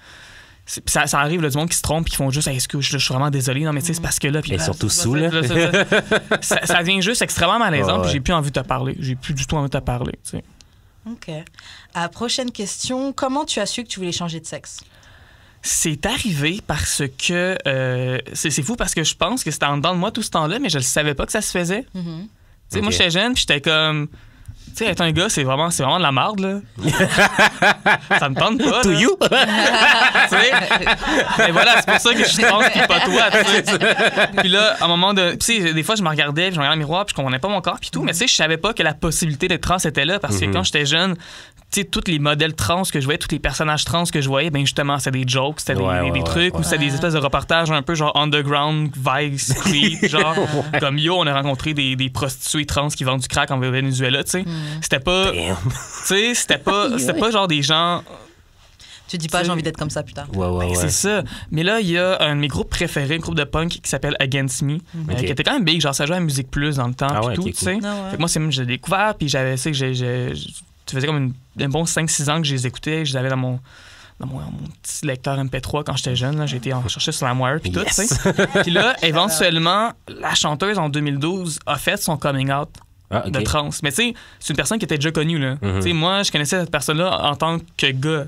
Ça arrive, là, du monde qui se trompe et qui font juste excuse, je suis vraiment désolé. Non, mais tu sais, c'est parce que là. Puis ils sont tous sous, là. Ça devient juste extrêmement malaisant, puis j'ai plus envie de te parler. J'ai plus du tout envie de te parler, tu sais. OK. Prochaine question. Comment tu as su que tu voulais changer de sexe? C'est arrivé parce que. C'est fou parce que je pense que c'était en dedans de moi tout ce temps-là, mais je ne savais pas que ça se faisait. Tu sais, moi, j'étais jeune, puis j'étais comme. Tu sais, être un gars, c'est vraiment de la marde, là. Ça me tente pas. To you? Tu sais? Et voilà, c'est pour ça que je pense que pas toi, tu sais. Puis là, à un moment de. Tu sais, des fois, je me regardais, puis je me regardais dans le miroir, puis je comprenais pas mon corps, puis tout. Mais tu sais, je savais pas que la possibilité d'être trans était là, parce que quand j'étais jeune, tu sais, tous les modèles trans que je voyais, tous les personnages trans que je voyais, ben justement, c'était des jokes, c'était des trucs, ou c'était des espèces de reportages un peu genre underground, Vice, Creep, genre comme on a rencontré des prostituées trans qui vendent du crack en Venezuela, tu sais. C'était pas, tu sais, c'était pas genre des gens. Tu dis pas j'ai envie d'être comme ça plus tard. Ouais. C'est ça. Mais là, il y a un de mes groupes préférés, un groupe de punk qui s'appelle Against Me, qui était quand même big, genre ça jouait à Musique Plus dans le temps, puis tout, tu sais. Fait que moi, j'ai découvert, puis j'avais, tu sais, ça faisait comme un bon 5-6 ans que je les écoutais. Je les avais dans mon petit lecteur MP3 quand j'étais jeune. Là. J'ai été en chercher sur la Wire puis tout, tu sais. Puis là, éventuellement, la chanteuse, en 2012, a fait son coming out de trans. Mais tu sais, c'est une personne qui était déjà connue, là. Tu sais, moi, je connaissais cette personne-là en tant que gars.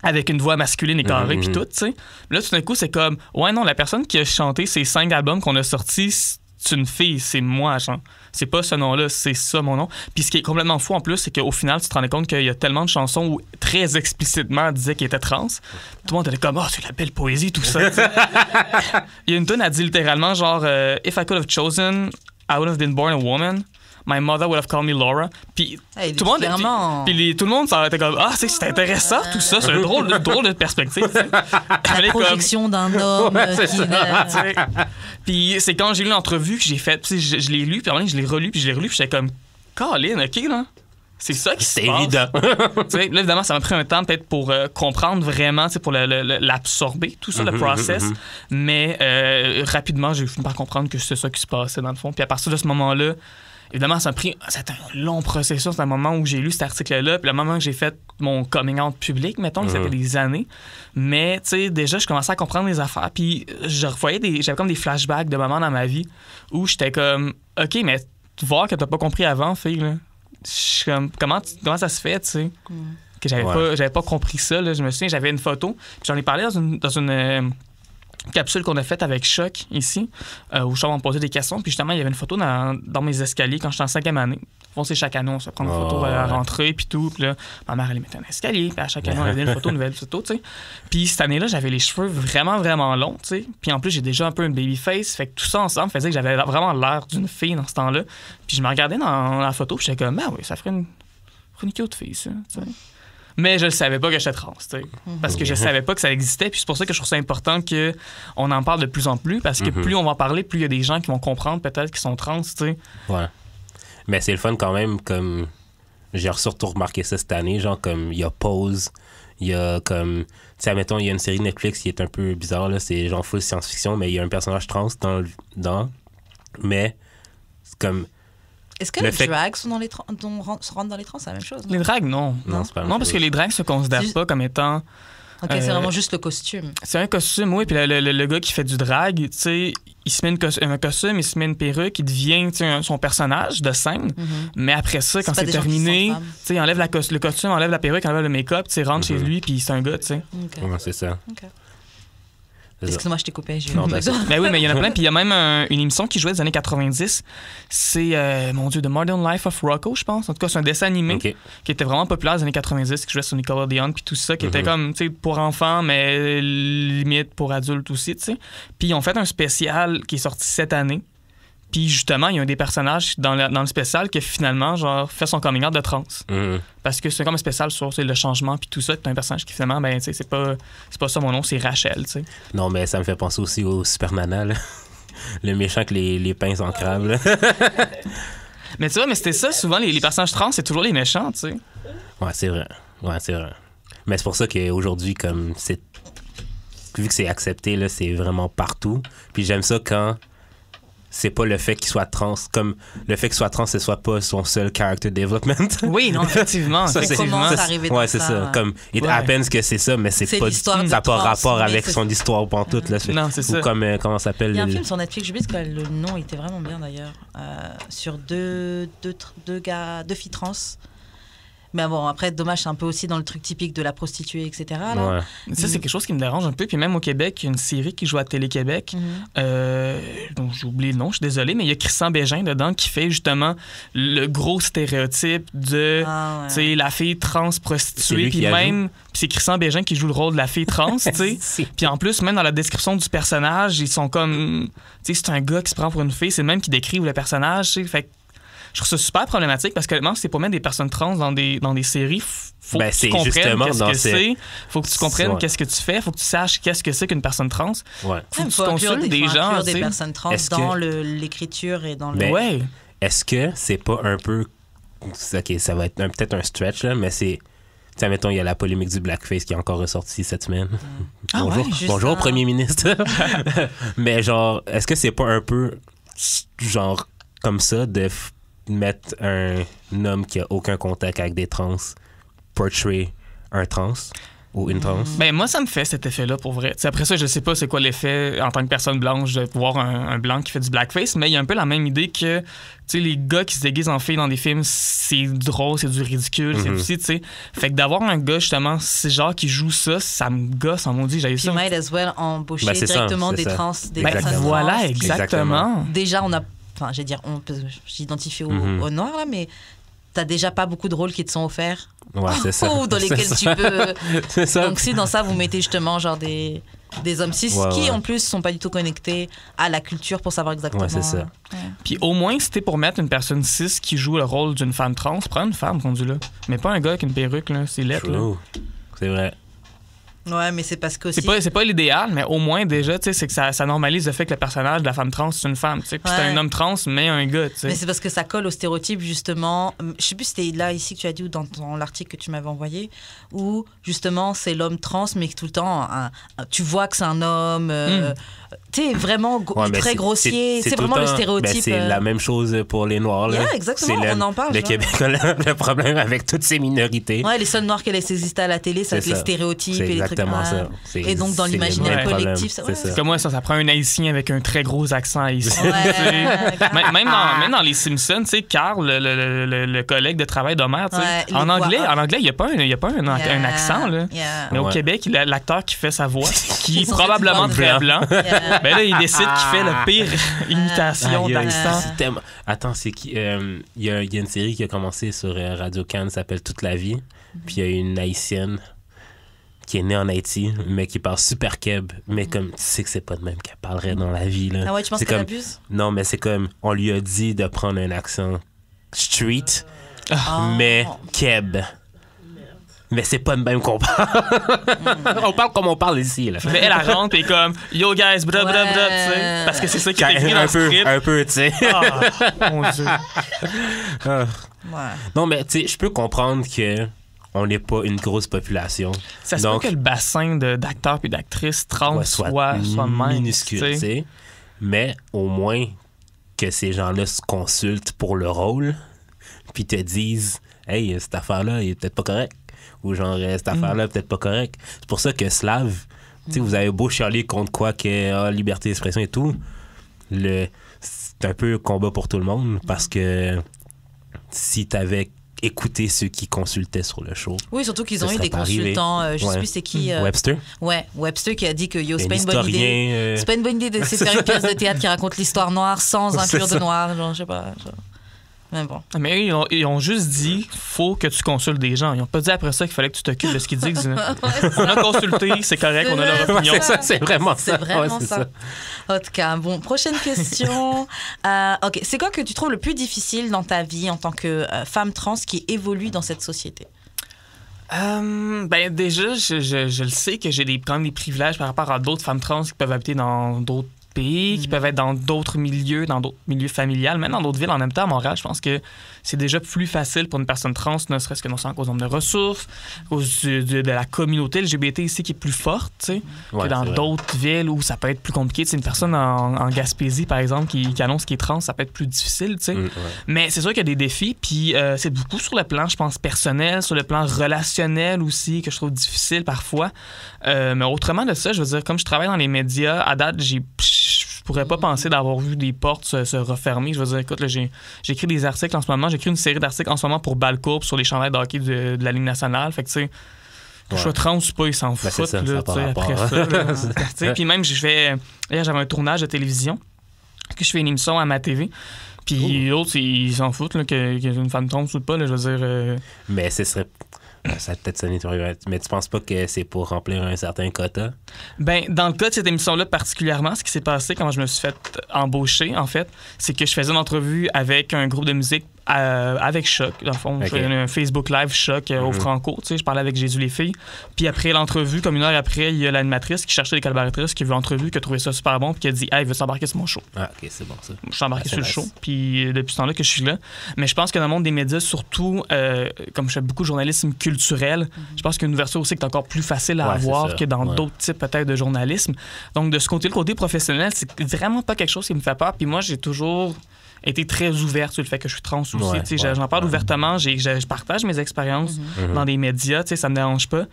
Avec une voix masculine et carrée puis tout, tu sais. Là, tout d'un coup, c'est comme, ouais, non, la personne qui a chanté ces 5 albums qu'on a sortis, c'est une fille, c'est moi, genre. C'est pas ce nom-là, c'est ça mon nom. Puis ce qui est complètement fou en plus, c'est qu'au final, tu te rendais compte qu'il y a tellement de chansons où très explicitement elle disait qu'elle était trans. Tout le monde était comme, c'est la belle poésie, tout ça. Il y a une tune, elle dit littéralement genre, If I could have chosen, I would have been born a woman. My mother would have called me Laura. Puis tout le monde s'en était comme, c'est intéressant tout ça, c'est un drôle de perspective. La projection d'un homme Puis c'est quand j'ai lu l'entrevue que j'ai fait, je l'ai lu, puis je l'ai relu, puis j'étais comme, Colin, OK, là. C'est ça qui se passe. C'est évident. Là, évidemment, ça m'a pris un temps peut-être pour comprendre vraiment, pour l'absorber, tout ça, le process. Mais rapidement, j'ai fini par comprendre que c'est ça qui se passait dans le fond. Puis à partir de ce moment-là, évidemment, c'était un long processus, c'est un moment où j'ai lu cet article-là, puis le moment où j'ai fait mon coming out public, mettons, ça fait des années. Mais, tu sais, déjà, je commençais à comprendre les affaires, puis j'avais comme des flashbacks de moments dans ma vie où j'étais comme, OK, mais voir que t'as pas compris avant, fille, là. Je suis comme, comment ça se fait, tu sais? Que j'avais pas compris ça, là. Je me souviens, j'avais une photo, puis j'en ai parlé dans une capsule qu'on a faite avec Choc ici, où je suis allé me poser des questions. Puis justement, il y avait une photo dans mes escaliers quand j'étais en 5e année. Bon, c'est chaque année, on se prend une photo à la rentrée, puis tout. Puis là, ma mère, elle mettait un escalier. Puis à chaque année, on avait une photo, une nouvelle photo, tu sais. Puis cette année-là, j'avais les cheveux vraiment, vraiment longs, tu sais. Puis en plus, j'ai déjà un peu une baby face. Fait que tout ça ensemble faisait que j'avais vraiment l'air d'une fille dans ce temps-là. Puis je me regardais dans la photo, puis j'étais comme, ah oui, ça ferait une cute fille, ça, tu sais. Mais je ne savais pas que j'étais trans, tu sais. Parce que je savais pas que ça existait. Puis c'est pour ça que je trouve ça important qu'on en parle de plus en plus. Parce que plus on va en parler, plus il y a des gens qui vont comprendre peut-être qu'ils sont trans, tu sais. Ouais. Mais c'est le fun quand même, comme... J'ai surtout remarqué ça cette année, genre comme il y a Pose, il y a comme... Tu sais, admettons, il y a une série Netflix qui est un peu bizarre, là. C'est genre full science-fiction, mais il y a un personnage trans dans mais c'est comme... Est-ce que les drags sont rentrent dans les trans? C'est la même chose? Les drags, non. Non, c'est pas la même Non, parce chose. que les drags se considèrent pas comme étant... Ok, c'est vraiment juste le costume. C'est un costume, oui. Puis le gars qui fait du drag, tu sais, il se met un costume, il se met une perruque, il devient son personnage de scène. Mais après ça, quand c'est terminé, tu sais, il enlève le costume, enlève la perruque, enlève le make-up, tu sais, rentre chez lui, puis c'est un gars, tu sais. Okay. Ouais, c'est ça. Okay. Excuse-moi, je t'ai coupé. Non, ben oui, mais il y en a plein. Puis il y a même une émission qui jouait des années 90. C'est, mon Dieu, The Modern Life of Rocco, je pense. En tout cas, c'est un dessin animé qui était vraiment populaire des années 90, qui jouait sur Nickelodeon, puis tout ça, qui était comme, tu sais, pour enfants, mais limite pour adultes aussi, tu sais. Puis ils ont fait un spécial qui est sorti cette année. Puis justement, il y a un des personnages dans le spécial qui finalement genre fait son coming out de trans. Parce que c'est comme un spécial sur le changement puis tout ça. Puis un personnage qui finalement, ben, tu sais, c'est pas ça mon nom, c'est Rachel, tu sais. Non, mais ça me fait penser aussi au Super Nana, là. Le méchant avec les pinces en crabe, là. Mais tu vois, mais c'était ça, souvent, les personnages trans, c'est toujours les méchants, tu sais. Ouais, c'est vrai. Mais c'est pour ça qu'aujourd'hui, comme c'est... Vu que c'est accepté, là, c'est vraiment partout. Puis j'aime ça quand... c'est pas le fait qu'il soit trans, comme le fait qu'il soit trans, ce soit pas son seul character development. Oui, non, effectivement. ça, effectivement. C'est arrivé ouais, c'est ça. Comme it happens que c'est ça, mais c'est pas, ça n'a pas rapport avec son histoire pantoute. Là. Non, c'est ça. Ou comme, comment ça s'appelle? Il y a un film sur Netflix, j'oublie que le nom était vraiment bien d'ailleurs, sur deux filles trans. Mais bon, après, dommage, c'est un peu aussi dans le truc typique de la prostituée, etc. Là. Ouais. Ça, c'est quelque chose qui me dérange un peu. Puis même au Québec, il y a une série qui joue à Télé-Québec. Donc, j'ai oublié le nom, je suis désolé, mais il y a Christian Bégin dedans qui fait justement le gros stéréotype de la fille trans prostituée. Puis même, c'est Christian Bégin qui joue le rôle de la fille trans, tu sais. Puis en plus, même dans la description du personnage, ils sont comme... Tu sais, c'est un gars qui se prend pour une fille, c'est le même qui décrivent le personnage, tu sais. Fait que je trouve ça super problématique parce que même si c'est pour mettre des personnes trans dans des séries, faut que tu comprennes qu'est-ce que c'est. Faut que tu comprennes qu'est-ce que tu fais. Faut que tu saches qu'est-ce que c'est qu'une personne trans. Ouais. Faut que tu consultes des gens. Des personnes trans dans l'écriture et dans le... Mais est-ce que c'est pas un peu... OK, ça va être peut-être un stretch, là, mais c'est... Tiens, mettons, il y a la polémique du blackface qui est encore ressortie cette semaine. Bonjour, Premier ministre. Mais genre, est-ce que c'est pas un peu genre comme ça de mettre un homme qui a aucun contact avec des trans portray un trans ou une trans? Ben moi, ça me fait cet effet-là, pour vrai. T'sais, après ça, je sais pas c'est quoi l'effet en tant que personne blanche de voir un blanc qui fait du blackface, mais il y a un peu la même idée que les gars qui se déguisent en filles dans des films, c'est drôle, c'est du ridicule, c'est aussi, tu sais. Fait que d'avoir un gars, justement, c'est genre qui joue ça me gosse en maudit, j'avais ça. Puis might as well embaucher directement des trans, des personnes trans. Voilà, exactement. Déjà, on a... Enfin, je vais dire, j'identifie au noir, là, mais t'as déjà pas beaucoup de rôles qui te sont offerts. Ouais, c'est ça. Dans lesquels tu peux... c'est ça. Donc, si dans ça, vous mettez justement genre des hommes cis qui, en plus, sont pas du tout connectés à la culture pour savoir exactement... Ouais, c'est ça. Puis au moins, si t'es pour mettre une personne cis qui joue le rôle d'une femme trans, prends une femme, rendu là. Mais pas un gars avec une perruque, là. C'est lettre, là. C'est vrai. Ouais, mais c'est parce que aussi... C'est pas l'idéal, mais au moins, déjà, tu sais, c'est que ça normalise le fait que le personnage de la femme trans, c'est une femme, tu sais. Puis c'est un homme trans, mais un gars, tu sais. Mais c'est parce que ça colle au stéréotype, justement. Je sais plus si c'était là, ici, que tu as dit, ou dans l'article que tu m'avais envoyé, où, justement, c'est l'homme trans, mais que tout le temps, tu vois que c'est un homme... tu sais, vraiment très grossier. C'est vraiment le stéréotype. Ben, c'est la même chose pour les Noirs, là. Yeah, exactement, on en parle. Le Québec a le problème avec toutes ces minorités. Ouais, les seuls Noirs qui laissent exister à la télé, c'est les stéréotypes et les trucs exactement ça. Et donc, dans l'imaginaire collectif, c'est comme moi, ça prend un Haïtien avec un très gros accent haïtien. Même dans les Simpsons, tu sais, Carl, le collègue de travail d'Homer, en anglais, il n'y a pas un accent. Là. Mais au Québec, l'acteur qui fait sa voix, qui est probablement très blanc, ben là, il décide qu'il fait la pire imitation d'accent. Attends, c'est qui? Il y a une série qui a commencé sur Radio-Can, qui s'appelle Toute la vie. Puis il y a une Haïtienne qui est née en Haïti, mais qui parle super keb. Mais comme, tu sais que c'est pas de même qu'elle parlerait dans la vie. Là. Ah ouais, tu penses qu'elle abuse? Non, mais c'est comme, on lui a dit de prendre un accent street, mais keb. Mais c'est pas de même qu'on parle. On parle comme on parle ici. Là. Mais elle rentre et comme yo guys, bra bra bra, tu sais. Parce que c'est ça qui est écrit dans le script. Un peu, tu sais. Mon Dieu. Non, mais tu sais, je peux comprendre que on n'est pas une grosse population. Ça se peut que le bassin d'acteurs et d'actrices trans soit minuscule, tu sais. Mais au moins que ces gens-là se consultent pour le rôle, puis te disent hey, cette affaire-là, il est peut-être pas correct. Ou genre, cette affaire-là, peut-être pas correct. C'est pour ça que Slav, tu sais, vous avez beau chialer contre quoi que liberté d'expression et tout, c'est un peu combat pour tout le monde parce que si t'avais écouté ceux qui consultaient sur le show. Oui, surtout qu'ils ont eu des consultants, je sais plus c'est qui. Webster? Ouais, Webster qui a dit que c'est pas une bonne idée. C'est pas une bonne idée de faire une pièce de théâtre qui raconte l'histoire noire sans inclure de noir, genre, je sais pas. Mais bon. Mais ils ont juste dit faut que tu consultes des gens. Ils n'ont pas dit après ça qu'il fallait que tu t'occupes de ce qu'ils disent. On a consulté, c'est correct, on a leur opinion. C'est vraiment ça. C'est vraiment ça. En tout cas, bon, prochaine question. OK, c'est quoi que tu trouves le plus difficile dans ta vie en tant que femme trans qui évolue dans cette société? Déjà, je le sais que j'ai quand même des privilèges par rapport à d'autres femmes trans qui peuvent habiter dans d'autres pays, qui peuvent être dans d'autres milieux familiales, même dans d'autres villes en même temps. À Montréal, je pense que c'est déjà plus facile pour une personne trans, ne serait-ce que non seulement à cause du nombre de ressources, à cause de la communauté LGBT ici qui est plus forte, tu sais, que dans d'autres villes où ça peut être plus compliqué. C'est une personne en Gaspésie, par exemple, qui annonce qu'il est trans, ça peut être plus difficile, tu sais. Mais c'est sûr qu'il y a des défis, puis c'est beaucoup sur le plan, je pense, personnel, sur le plan relationnel aussi, que je trouve difficile parfois. Mais autrement de ça, je veux dire, comme je travaille dans les médias, à date, je pourrais pas penser d'avoir vu des portes se refermer. Je veux dire, écoute, là, j'écris des articles en ce moment. J'écris une série d'articles en ce moment pour Balcourbe sur les chandails de hockey de la Ligue nationale. Fait que, tu sais, que je sois trans ou pas, ils s'en foutent. Ça, là, après ça. Puis même, hier, j'avais un tournage de télévision que je fais une émission à ma TV. Puis l'autre, ils s'en foutent là, qu'il y ait une femme trans ou pas. Là, je veux dire... Mais ce serait... Ça a peut-être sonné, mais tu penses pas que c'est pour remplir un certain quota? Ben, dans le cas de cette émission-là particulièrement, ce qui s'est passé quand je me suis fait embaucher, en fait, c'est que je faisais une entrevue avec un groupe de musique avec Choc, dans le fond. Je faisais un Facebook Live Choc au Franco, tu sais, je parlais avec Jésus les filles. Puis après l'entrevue, comme une heure après, il y a l'animatrice qui cherchait des collaboratrices qui a vu l'entrevue, qui a trouvé ça super bon, puis qui a dit « Hey, il veut s'embarquer sur mon show. » Ah, OK, c'est bon ça. Je suis embarqué sur le show, puis depuis ce temps-là que je suis là. Mais je pense que dans le monde des médias, surtout, comme je fais beaucoup de journalisme culturel, je pense qu'une ouverture aussi est encore plus facile à avoir que dans d'autres types peut-être de journalisme. Donc de ce côté, le côté professionnel, c'est vraiment pas quelque chose qui me fait peur. Puis moi, j'ai toujours été très ouverte sur le fait que je suis trans aussi. J'en parle ouvertement, je partage mes expériences dans des médias, ça me dérange pas.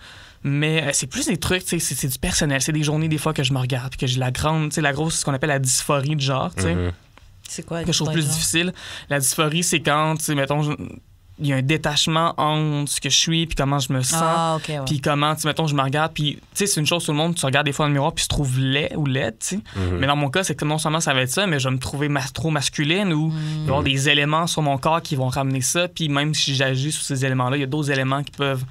Mais c'est plus des trucs, c'est du personnel. C'est des journées des fois que je me regarde puis que j'ai la grosse, ce qu'on appelle la dysphorie de genre. C'est quoi? Que je trouve plus difficile. La dysphorie, c'est quand, mettons... il y a un détachement entre ce que je suis puis comment je me sens puis comment, mettons, je me regarde puis, tu sais, c'est une chose, tout le monde, tu regardes des fois dans le miroir puis se trouve laid ou laide, tu sais. Mais dans mon cas, c'est que non seulement ça va être ça, mais je vais me trouver trop masculine ou il va y avoir des éléments sur mon corps qui vont ramener ça, puis même si j'agis sur ces éléments-là, il y a d'autres éléments qui peuvent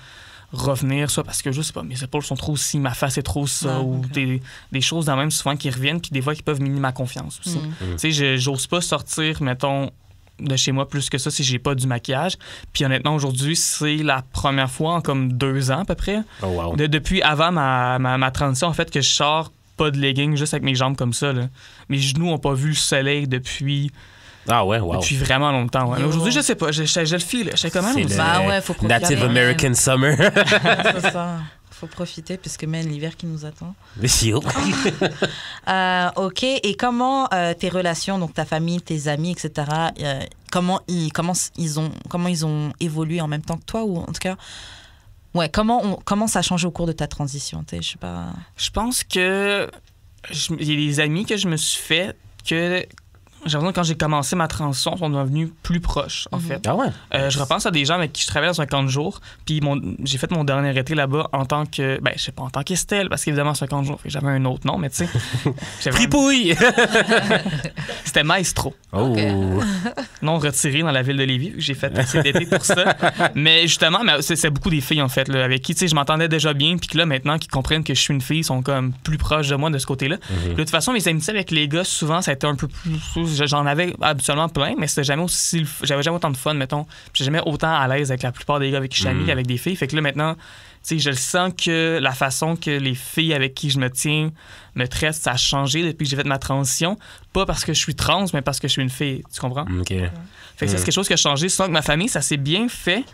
revenir, soit parce que, je sais pas, mes épaules sont trop ci, ma face est trop ça, ou des choses dans même souvent qui reviennent puis des fois qui peuvent miner ma confiance aussi. Tu sais, j'ose pas sortir, mettons, de chez moi plus que ça si j'ai pas du maquillage. Puis honnêtement, aujourd'hui, c'est la première fois en comme 2 ans à peu près. Depuis avant ma transition, en fait, que je sors pas de leggings, juste avec mes jambes comme ça. Là. Mes genoux ont pas vu le soleil depuis... Depuis vraiment longtemps. Mais aujourd'hui, je sais pas. Je le file. Je sais comment même. Faut profiter. Native American Summer. C'est ça. Faut profiter puisque même l'hiver qui nous attend. OK. Et comment tes relations, donc ta famille, tes amis, etc., comment ils ont évolué en même temps que toi, ou en tout cas, Ouais, comment ça a changé au cours de ta transition? Je sais pas. Je pense que il y a des amis que je me suis fait que j'ai l'impression que quand j'ai commencé ma transition, sont devenus plus proches, en fait. Ah ouais? Je repense à des gens avec qui je travaillais dans un camp de jour, puis j'ai fait mon dernier été là-bas en tant que, je sais pas, en tant qu'Estelle, parce qu'évidemment, c'est un camp de jour, j'avais un autre nom, mais tu sais. Fripouille! C'était Maestro. Oh! Non retiré dans la ville de Lévis, j'ai fait cet été pour ça. Mais justement, c'est beaucoup des filles, en fait, là, avec qui, tu sais, je m'entendais déjà bien, puis que là, maintenant, qu'ils comprennent que je suis une fille, ils sont comme plus proches de moi de ce côté-là. De toute façon, mes amitiés avec les gars, souvent, ça a été un peu plus. J'en avais absolument plein, mais c'était jamais aussi. J'avais jamais autant de fun, mettons. J'étais jamais autant à l'aise avec la plupart des gars avec qui je suis ami qu'avec des filles. Fait que là, maintenant, tu sais, je le sens que la façon que les filles avec qui je me tiens me traitent, ça a changé depuis que j'ai fait ma transition. Pas parce que je suis trans, mais parce que je suis une fille. Tu comprends? OK. Fait que c'est quelque chose qui a changé. Sinon, que ma famille, ça s'est bien fait.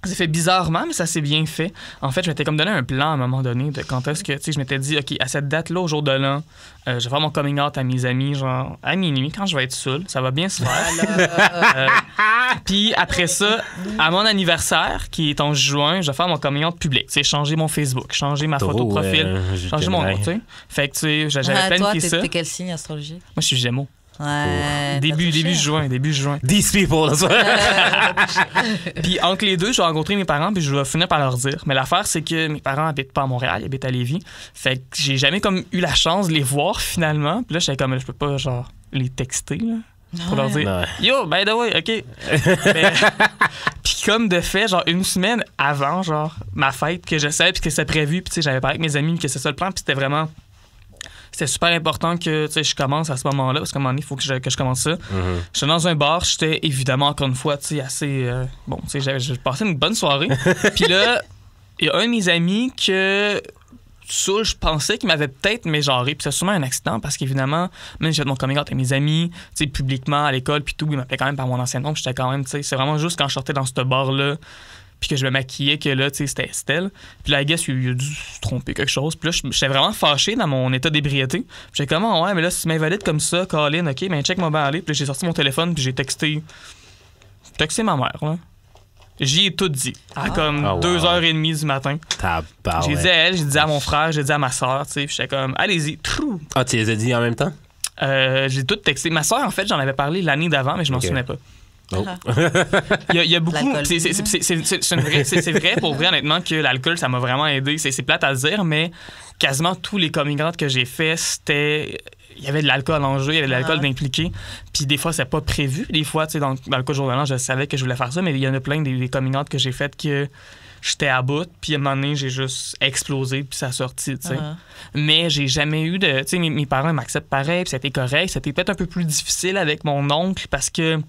Ça s'est fait bizarrement, mais ça s'est bien fait. En fait, je m'étais comme donné un plan à un moment donné de quand est-ce que, tu sais, je m'étais dit, OK, à cette date-là, au jour de l'an, je vais faire mon coming out à mes amis, genre, à minuit, quand je vais être seul. Ça va bien se faire. Puis après ça, à mon anniversaire, qui est en juin, je vais faire mon coming out public. Tu sais, changer mon Facebook, changer ma photo de profil, changer mon nom, tu sais. Fait que, tu sais, j'avais planifié ça. Toi, t'es quel signe astrologique? Moi, je suis Gémeaux. Ouais. Début juin. These people, Puis entre les deux, je vais rencontrer mes parents puis je vais finir par leur dire. Mais l'affaire, c'est que mes parents habitent pas à Montréal, ils habitent à Lévis. Fait que j'ai jamais comme eu la chance de les voir finalement. Puis là, j'étais comme, je peux pas genre les texter là, pour leur dire Yo, by the way, OK. Puis comme de fait, genre une semaine avant genre ma fête que je savais puis que c'était prévu, puis tu sais, j'avais parlé avec mes amis que c'est ça le plan, puis c'était vraiment. C'était super important que je commence à ce moment-là, parce qu'à un moment donné, il faut que je commence ça. J'étais dans un bar, j'étais évidemment, encore une fois, assez... bon, j'ai passé une bonne soirée. Puis là, il y a un de mes amis que... Ça, je pensais qu'il m'avait peut-être mégenré, puis c'est sûrement un accident, parce qu'évidemment, même si j'ai fait mon coming out avec mes amis, publiquement, à l'école, puis tout, il m'appelait quand même par mon ancien nom, puis j'étais quand même, c'est vraiment juste quand je sortais dans ce bar-là, puis que je me maquillais, que là, tu sais, c'était Estelle. Puis là, I guess, il a dû se tromper quelque chose. Puis là, j'étais vraiment fâché dans mon état d'ébriété. Puis j'étais comme, ouais, mais là, si tu m'invalides comme ça, Colin, OK, mais check mon aller. Puis là, j'ai sorti mon téléphone, puis j'ai texté ma mère, là. J'y ai tout dit. À comme 2h30 du matin. J'ai dit à elle, j'ai dit à mon frère, j'ai dit à ma soeur, tu sais. Puis j'étais comme, allez-y, trou. Ah, tu les as dit en même temps? J'ai tout texté. Ma soeur, en fait, j'en avais parlé l'année d'avant, mais je m'en souvenais pas. Oh. Il y a beaucoup. C'est vrai, pour vrai, honnêtement, que l'alcool, ça m'a vraiment aidé. C'est plate à dire, mais quasiment tous les coming out que j'ai fait, c'était. Il y avait de l'alcool en jeu, il y avait de l'alcool d'impliqué. Puis des fois, c'est pas prévu. Des fois, tu sais, dans le cas jour de l'an, je savais que je voulais faire ça, mais il y en a plein des coming out que j'ai fait que j'étais à bout. Puis à un moment donné, j'ai juste explosé, puis ça a sorti, tu sais. Mais j'ai jamais eu de. Tu sais, mes parents m'acceptent pareil, puis c'était correct. C'était peut-être un peu plus difficile avec mon oncle parce que.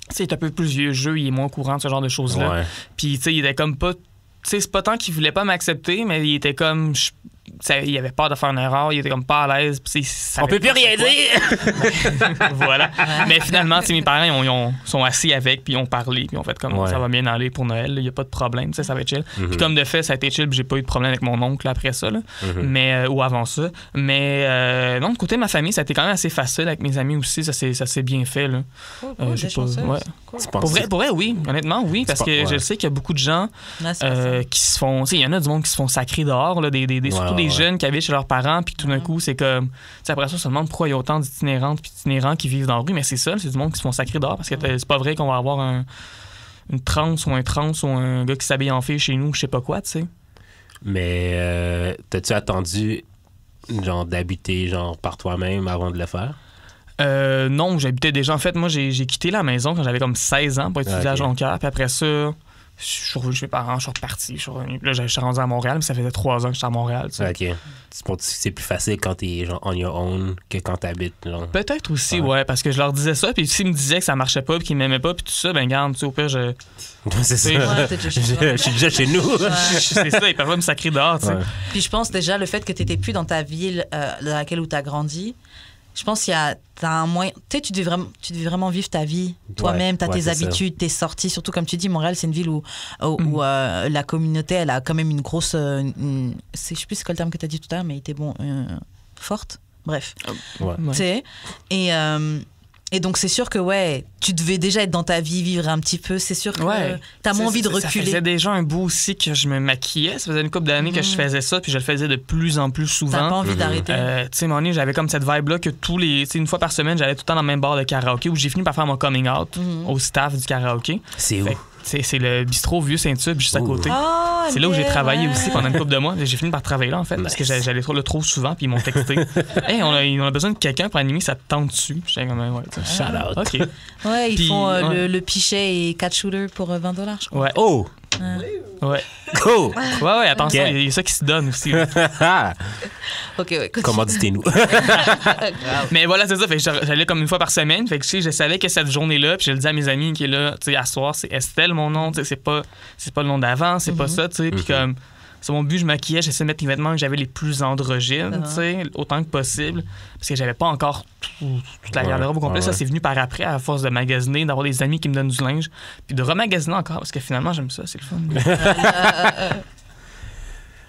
C'est un peu plus vieux jeu, il est moins au courant de ce genre de choses-là. Ouais. Puis, tu sais, il était comme pas. Tu sais, c'est pas tant qu'il voulait pas m'accepter, mais il était comme. Il avait peur de faire une erreur, il était comme pas à l'aise. On peut plus rien dire! Voilà. Mais finalement, mes parents, ils sont assis avec, puis ils ont parlé, puis ils ont fait comme ça va bien aller pour Noël, il n'y a pas de problème, ça va être chill. Puis comme de fait, ça a été chill, puis j'ai pas eu de problème avec mon oncle après ça, là. Mais, ou avant ça. Mais non, de côté de ma famille, ça a été quand même assez facile avec mes amis aussi, ça s'est bien fait. Là. J'ai pas, ouais. Pour vrai, oui, honnêtement, oui, parce que je sais qu'il y a beaucoup de gens qui se font. Il y en a du monde qui se font sacrer dehors, là, surtout des jeunes qui habitent chez leurs parents, puis tout d'un coup, c'est comme. Après ça, on se demande pourquoi il y a autant d'itinérants qui vivent dans la rue, mais c'est ça, c'est du monde qui se font sacrer dehors, parce que c'est pas vrai qu'on va avoir une trans ou un gars qui s'habille en fille chez nous, je sais pas quoi, tu sais. Mais t'as-tu attendu, genre, d'habiter, genre, par toi-même avant de le faire? Non, j'habitais déjà. En fait, moi, j'ai quitté la maison quand j'avais comme 16 ans pour étudier à Jonquière, puis après ça. Je suis revenu chez mes parents, je suis reparti. Là, je suis rendu à Montréal, mais ça faisait 3 ans que j'étais à Montréal. Tu sais. OK. C'est plus facile quand t'es genre on your own que quand t'habites. Genre. Peut-être aussi, ouais, parce que je leur disais ça, puis s'ils me disaient que ça marchait pas, puis qu'ils m'aimaient pas, puis tout ça, ben garde, tu sais, au pire, c'est ça. Je suis déjà chez nous. C'est ça, ils peuvent pas me sacrer dehors, tu sais. Puis je pense déjà le fait que t'étais plus dans ta ville dans laquelle où t'as grandi. Je pense qu'il y a un moyen. Tu sais, tu devais vraiment vivre ta vie toi-même, t'as tes habitudes, tes sorties. Surtout, comme tu dis, Montréal, c'est une ville où la communauté, elle a quand même une grosse. Je sais plus c'est quoi le terme que tu as dit tout à l'heure, mais il était bon. Forte. Bref. Tu sais. Et Et donc, c'est sûr que, ouais, tu devais déjà être dans ta vie, vivre un petit peu. C'est sûr que t'as moins envie de reculer. Ça faisait déjà un bout aussi que je me maquillais. Ça faisait une couple d'années que je faisais ça, puis je le faisais de plus en plus souvent. T'as pas envie d'arrêter. Tu sais, à un moment donné, j'avais comme cette vibe-là que une fois par semaine, j'allais tout le temps dans le même bar de karaoké où j'ai fini par faire mon coming out au staff du karaoké. C'est où? C'est le bistrot Vieux-Saint-Tube, juste à côté. C'est là où j'ai travaillé aussi pendant une couple de mois. J'ai fini par travailler là, en fait, parce que j'allais trop souvent, puis ils m'ont texté. Hey, on a besoin de quelqu'un pour animer, ça te tente dessus. J'étais comme, ouais, shout out. OK. Ouais, ils font le pichet et 4 shooters pour $20, je crois. Ouais. Oh! Ouais. Cool! Ouais, attention, il y a ça qui se donne aussi. OK, ouais, continue. Commanditez-nous. Mais voilà, c'est ça. Fait que j'allais comme une fois par semaine. Fait que je savais que cette journée-là, puis je le dis à mes amis qui est là, tu sais, à soir, c'est Estelle mon nom, tu sais, c'est pas le nom d'avant, c'est pas ça, tu sais. Puis comme, c'est mon but, je maquillais, j'essayais de mettre les vêtements que j'avais les plus androgynes, tu sais, autant que possible. Parce que j'avais pas encore toute la garde-robe au complet. Ça, c'est venu par après, à force de magasiner, d'avoir des amis qui me donnent du linge, puis de remagasiner encore, parce que finalement, j'aime ça, c'est le fun.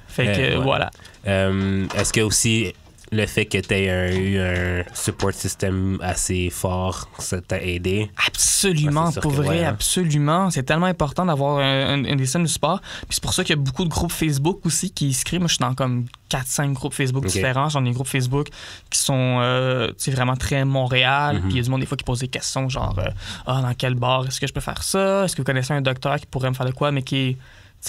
Fait que, voilà. Est-ce que aussi le fait que tu aies eu un support system assez fort, ça t'a aidé? Absolument, pour vrai, absolument. C'est tellement important d'avoir un des systèmes de support. Puis c'est pour ça qu'il y a beaucoup de groupes Facebook aussi qui se créent. Moi, je suis dans comme 4-5 groupes Facebook différents. J'en ai des groupes Facebook qui sont vraiment très Montréal. Puis il y a du monde des fois qui pose des questions genre dans quel bar est-ce que je peux faire ça? Est-ce que vous connaissez un docteur qui pourrait me faire de quoi, mais qui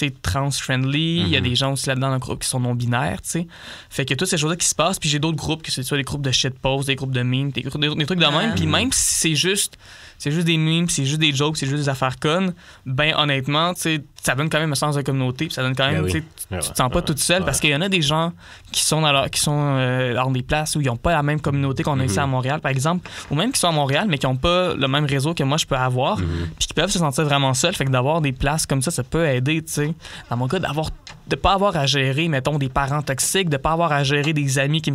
est trans-friendly. Il y a des gens aussi là-dedans dans le groupe qui sont non-binaires, tu sais. Fait que toutes ces choses-là qui se passent. Puis j'ai d'autres groupes, que ce soit des groupes de shitpost, des groupes de memes, des trucs de même. Puis même si c'est juste des memes, c'est juste des jokes, c'est juste des affaires connes, ben honnêtement, tu sais, ça donne quand même un sens de communauté. Puis ça donne quand même, tu te sens pas toute seule. Parce qu'il y en a des gens qui sont dans des places où ils n'ont pas la même communauté qu'on a ici à Montréal, par exemple. Ou même qui sont à Montréal, mais qui n'ont pas le même réseau que moi je peux avoir. Puis qui peuvent se sentir vraiment seuls. Fait que d'avoir des places comme ça peut aider, tu sais. Dans mon cas, de pas avoir à gérer, mettons, des parents toxiques, de pas avoir à gérer des amis qui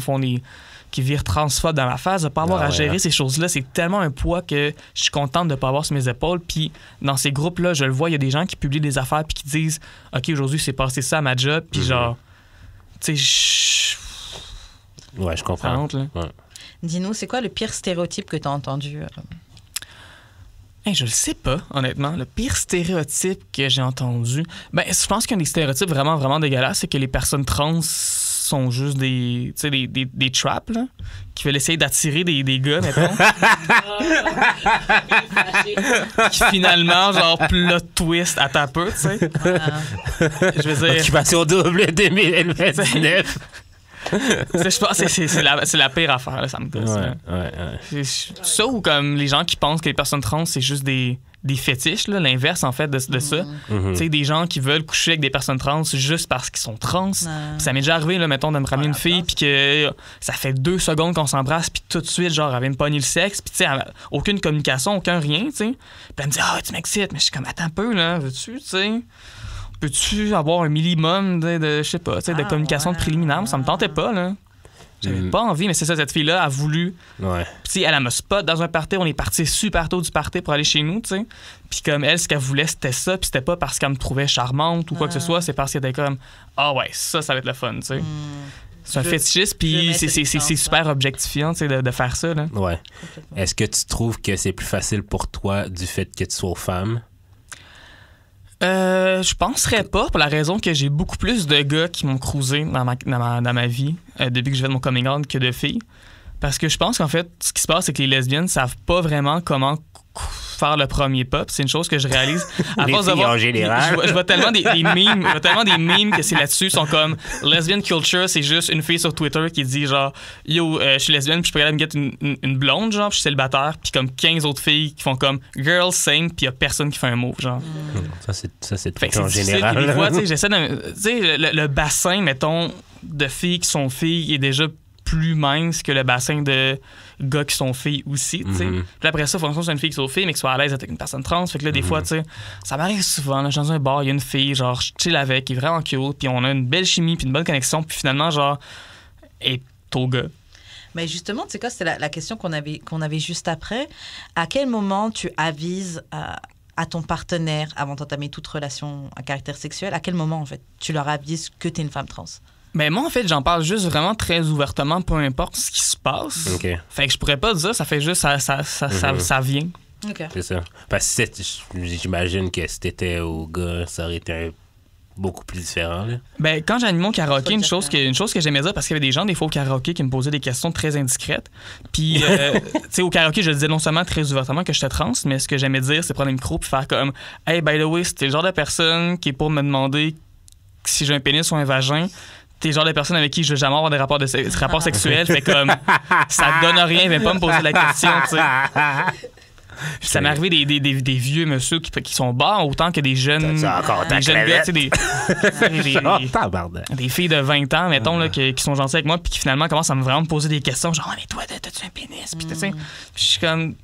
virent transphobes dans ma face, de pas avoir à gérer ces choses-là, c'est tellement un poids que je suis contente de pas avoir sur mes épaules. Puis dans ces groupes-là, je le vois, il y a des gens qui publient des affaires puis qui disent « OK, aujourd'hui, c'est passé ça à ma job. » Puis genre, tu sais, ouais, je comprends. Honte, là. Ouais. Dis-nous, c'est quoi le pire stéréotype que tu as entendu? Hey, je le sais pas, honnêtement. Le pire stéréotype que j'ai entendu, je pense qu'un des stéréotypes vraiment, vraiment dégueulasses, c'est que les personnes trans sont juste des traps, là, qui veulent essayer d'attirer des gars, mettons. Qui finalement, genre, plot twist à ta peu, tu sais. Je veux dire... Occupation double 2029. Je pense que c'est la pire affaire, là, ça me gosse. Ouais. Ça ou comme les gens qui pensent que les personnes trans, c'est juste des fétiches, là, l'inverse en fait de ça. Tu sais, des gens qui veulent coucher avec des personnes trans juste parce qu'ils sont trans. Ça m'est déjà arrivé, là, mettons, de me ramener une fille puis que ça fait 2 secondes qu'on s'embrasse puis tout de suite, genre, elle vient me pogner le sexe puis tu sais, aucune communication, aucun rien, tu sais. Puis elle me dit « Ah, tu m'excites », mais je suis comme « Attends un peu, là, veux-tu, tu sais... » Peux-tu avoir un minimum de je sais pas, de communication de préliminaire? Ça me tentait pas, là. J'avais pas envie, mais c'est ça, cette fille-là a voulu. Ouais. Puis elle me spot dans un party, on est parti super tôt du party pour aller chez nous, tu sais. Puis comme elle, ce qu'elle voulait, c'était ça, puis c'était pas parce qu'elle me trouvait charmante ou quoi que ce soit, c'est parce qu'elle était comme ah ouais, ça va être le fun, tu sais. C'est un fétichiste, puis c'est super objectifiant, tu sais, de faire ça, là. Ouais. Est-ce que tu trouves que c'est plus facile pour toi du fait que tu sois femme? Je penserais pas, pour la raison que j'ai beaucoup plus de gars qui m'ont cruisé dans ma vie depuis que je fais de mon coming out que de filles. Parce que je pense qu'en fait, ce qui se passe, c'est que les lesbiennes savent pas vraiment comment faire le premier pas. C'est une chose que je réalise. À force de voir, en général. Je vois tellement des memes que c'est là-dessus. Sont comme lesbian culture, c'est juste une fille sur Twitter qui dit genre yo, je suis lesbienne puis je pourrais aller me get une blonde, genre, puis je suis célibataire, puis comme 15 autres filles qui font comme girl same, puis il y a personne qui fait un move, genre. Ça c'est fait que en général. Des fois, tu sais, j'essaie de, tu sais, le bassin, mettons, de filles qui sont filles est déjà plus mince que le bassin de gars qui sont filles aussi, tu sais. Puis après ça, il faut que ce soit une fille qui soit fille, mais qui soit à l'aise avec une personne trans. Fait que là, des fois, tu sais, ça m'arrive souvent, là, je suis dans un bar, il y a une fille, genre, je chill avec, qui est vraiment cute, puis on a une belle chimie, puis une bonne connexion, puis finalement, genre, est au gars. Mais justement, tu sais quoi, c'était la question qu'on avait juste après. À quel moment tu avises à ton partenaire, avant d'entamer toute relation à caractère sexuel, à quel moment, en fait, tu leur avises que tu es une femme trans? Ben moi, en fait, j'en parle juste vraiment très ouvertement, peu importe ce qui se passe. OK. Fait que je pourrais pas dire, ça fait juste, ça vient. OK. C'est ça. Parce que j'imagine que si t'étais au gars, ça aurait été beaucoup plus différent. Là. Ben, quand j'animais au karaoké, Faut une dire chose que j'aimais dire, parce qu'il y avait des gens, des fois, au karaoké, qui me posaient des questions très indiscrètes. Puis, tu sais, au karaoké, je le disais non seulement très ouvertement que j'étais trans, mais ce que j'aimais dire, c'est prendre un micro puis faire comme « Hey, by the way, c'était le genre de personne qui est pour me demander si j'ai un pénis ou un vagin. T'es le genre de personne avec qui je veux jamais avoir des rapports sexuels. Fait comme, ça te donne rien, viens pas me poser la question, tu sais. » Puis ça m'est arrivé des vieux monsieur qui sont bas autant que des jeunes T'as encore ta des jeunes gars, tu sais, des filles de 20 ans, mettons, là, qui sont gentilles avec moi, puis qui finalement commencent à vraiment me poser des questions, genre, mais toi, t'as-tu un pénis? Puis, tu sais, je suis comme.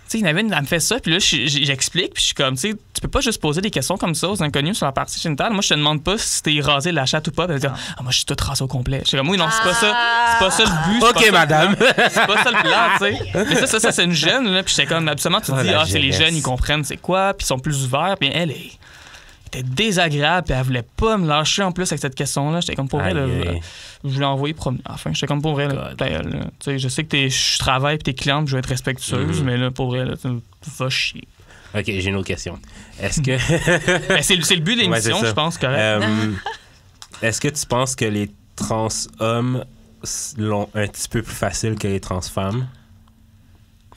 Tu sais, il y en avait une, elle me fait ça, puis là, j'explique, puis je suis comme, tu sais, tu peux pas juste poser des questions comme ça aux inconnus sur la partie génitale. Moi, je te demande pas si t'es rasé de la chatte ou pas, puis elle dit, moi, je suis toute rasée au complet. Je suis comme, oui, non, c'est pas ça. C'est pas ça le but. OK, madame. C'est pas ça le plan, tu sais. Mais ça, c'est une jeune, là, puis j'étais comme, absolument, tu te dis, c'est les jeunes, ils comprennent c'est quoi, puis ils sont plus ouverts, puis elle était désagréable, puis elle voulait pas me lâcher en plus avec cette question-là. J'étais comme, pour vrai, là, je voulais envoyer promener. Enfin, j'étais comme, pour vrai, là, tu sais, je sais que je travaille, puis t'es cliente, je veux être respectueuse, mais là, pour vrai, là, va chier. OK, j'ai une autre question. Est-ce que... Ben, c'est le but de l'émission, je pense, correct. Est-ce que tu penses que les trans hommes l'ont un petit peu plus facile que les trans femmes?